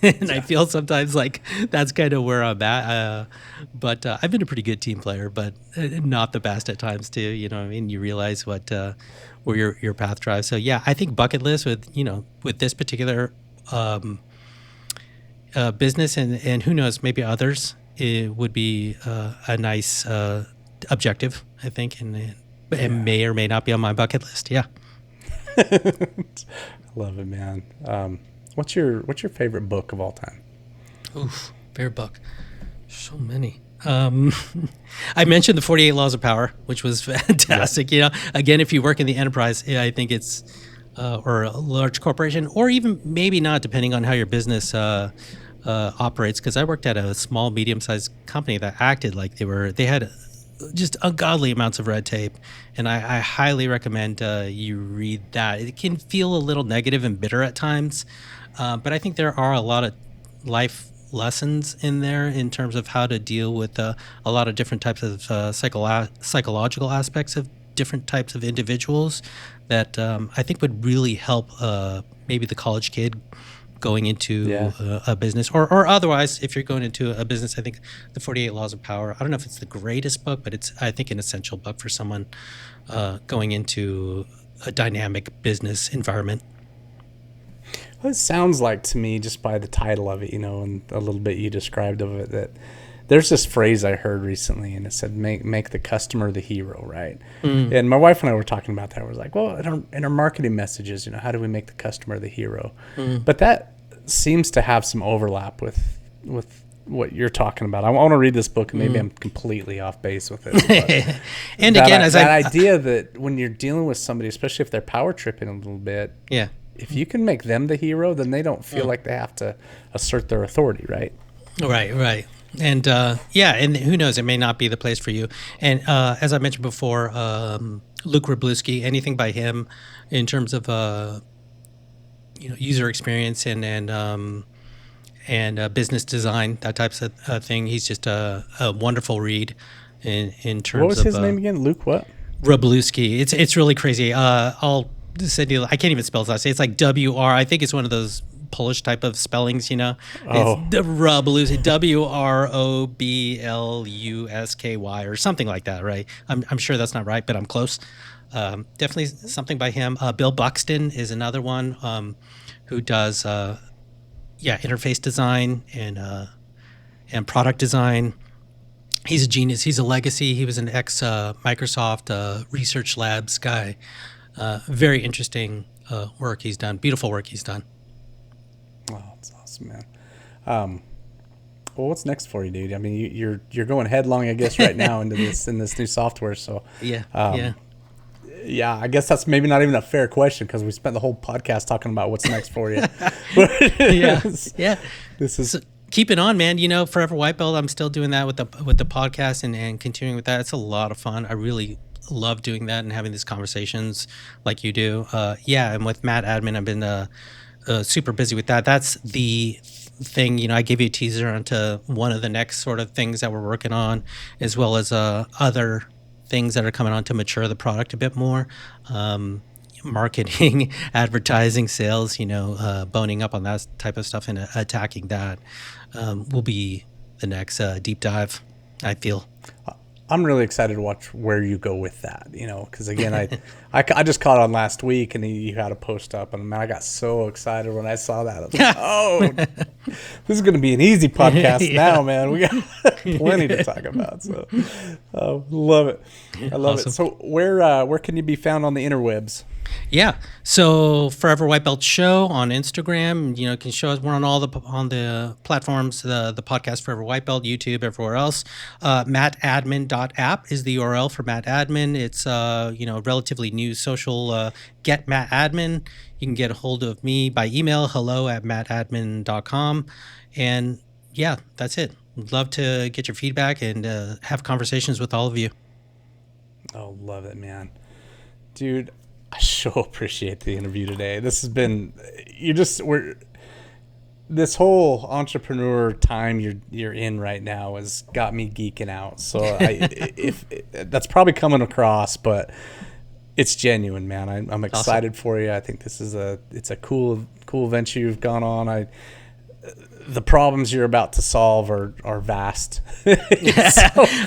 And I feel sometimes like that's kind of where I'm at. But I've been a pretty good team player, but not the best at times too. You know what I mean? You realize where your path drives. So yeah, I think bucket list with this particular business, and who knows, maybe others, it would be a nice objective, I think, and may or may not be on my bucket list. Yeah. Love it, man. What's your favorite book of all time? Oof, favorite book. So many. I mentioned the 48 Laws of Power, which was fantastic. Yeah. Again, if you work in the enterprise, I think it's or a large corporation, or even maybe not, depending on how your business operates. Because I worked at a small, medium-sized company that acted like they had just ungodly amounts of red tape, and I highly recommend you read that. It can feel a little negative and bitter at times, but I think there are a lot of life lessons in there in terms of how to deal with a lot of different types of psychological aspects of different types of individuals that I think would really help maybe the college kid going into a business, or otherwise, if you're going into a business. I think the 48 Laws of Power, I don't know if it's the greatest book, but it's, I think, an essential book for someone going into a dynamic business environment. Well, it sounds like to me, just by the title of it, and a little bit you described of it, that there's this phrase I heard recently, and it said, make the customer the hero, right? Mm. And my wife and I were talking about that. I was like, well, in our marketing messages, how do we make the customer the hero? Mm. But that seems to have some overlap with what you're talking about. I want to read this book, and maybe I'm completely off base with it. And again, that idea that when you're dealing with somebody, especially if they're power tripping a little bit, if you can make them the hero, then they don't feel like they have to assert their authority, right? Right. And and who knows, it may not be the place for you. And as I mentioned before, Luke Wroblewski, anything by him in terms of user experience and business design, that types of thing. He's just a wonderful read in terms of. What was his name again? Luke what? Wroblewski. It's really crazy. I'll say I can't even spell his last name. It's like W-R. I think it's one of those Polish type of spellings, It's Wroblewski, W-R-O-B-L-U-S-K-Y or something like that, right? I'm sure that's not right, but I'm close. Definitely something by him. Bill Buxton is another one who does interface design and product design. He's a genius. He's a legacy. He was an ex Microsoft Research Labs guy. Very interesting work he's done. Beautiful work he's done. Oh, that's awesome, man. Well, what's next for you, dude? I mean, you're going headlong, I guess, right now into this new software. So yeah. I guess that's maybe not even a fair question, because we spent the whole podcast talking about what's next for you. Yeah. This is. So, keep it on, man. Forever White Belt. I'm still doing that with the podcast and continuing with that. It's a lot of fun. I really love doing that and having these conversations like you do. And with MatAdmin, I've been super busy with that. That's the thing. I gave you a teaser onto one of the next sort of things that we're working on, as well as other things that are coming on to mature the product a bit more. Marketing, advertising, sales, boning up on that type of stuff and attacking that will be the next deep dive, I feel. I'm really excited to watch where you go with that, because again, I just caught on last week and you had a post up, and man, I got so excited when I saw that. I was like, oh, this is going to be an easy podcast now, man. We got plenty to talk about. So love it. I love it. So where can you be found on the interwebs? Yeah. So Forever White Belt Show on Instagram, can show us. We're on all the platforms, the podcast Forever White Belt, YouTube, everywhere else. MatAdmin.app is the URL for MatAdmin. It's relatively new social. Get MatAdmin. You can get a hold of me by email, hello@matadmin.com. And yeah, that's it. Would love to get your feedback and have conversations with all of you. Oh, love it, man. Dude, I so appreciate the interview today. This has been, this whole entrepreneur time you're in right now has got me geeking out. So if that's probably coming across, but it's genuine, man. I'm excited for you. I think this is it's a cool venture you've gone on. The problems you're about to solve are vast.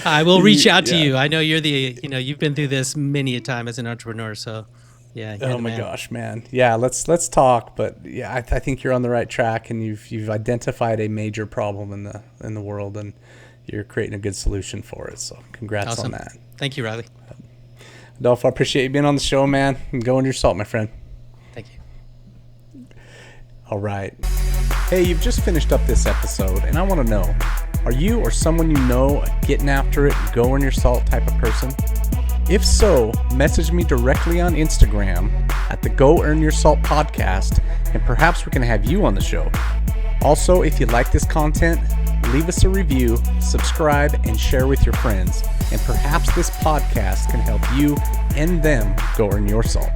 I will reach out to you. I know you're you've been through this many a time as an entrepreneur. So yeah. Oh my gosh, man. Yeah. Let's talk. But yeah, I think you're on the right track, and you've identified a major problem in the world, and you're creating a good solution for it. So congrats on that. Thank you, Riley. Adolfo, I appreciate you being on the show, man. And go on your salt, my friend. Thank you. All right. Hey, you've just finished up this episode, and I want to know, are you or someone you know a getting after it, go on your salt type of person? If so, message me directly on Instagram at the Go Earn Your Salt podcast, and perhaps we can have you on the show. Also, if you like this content, leave us a review, subscribe, and share with your friends. And perhaps this podcast can help you and them go earn your salt.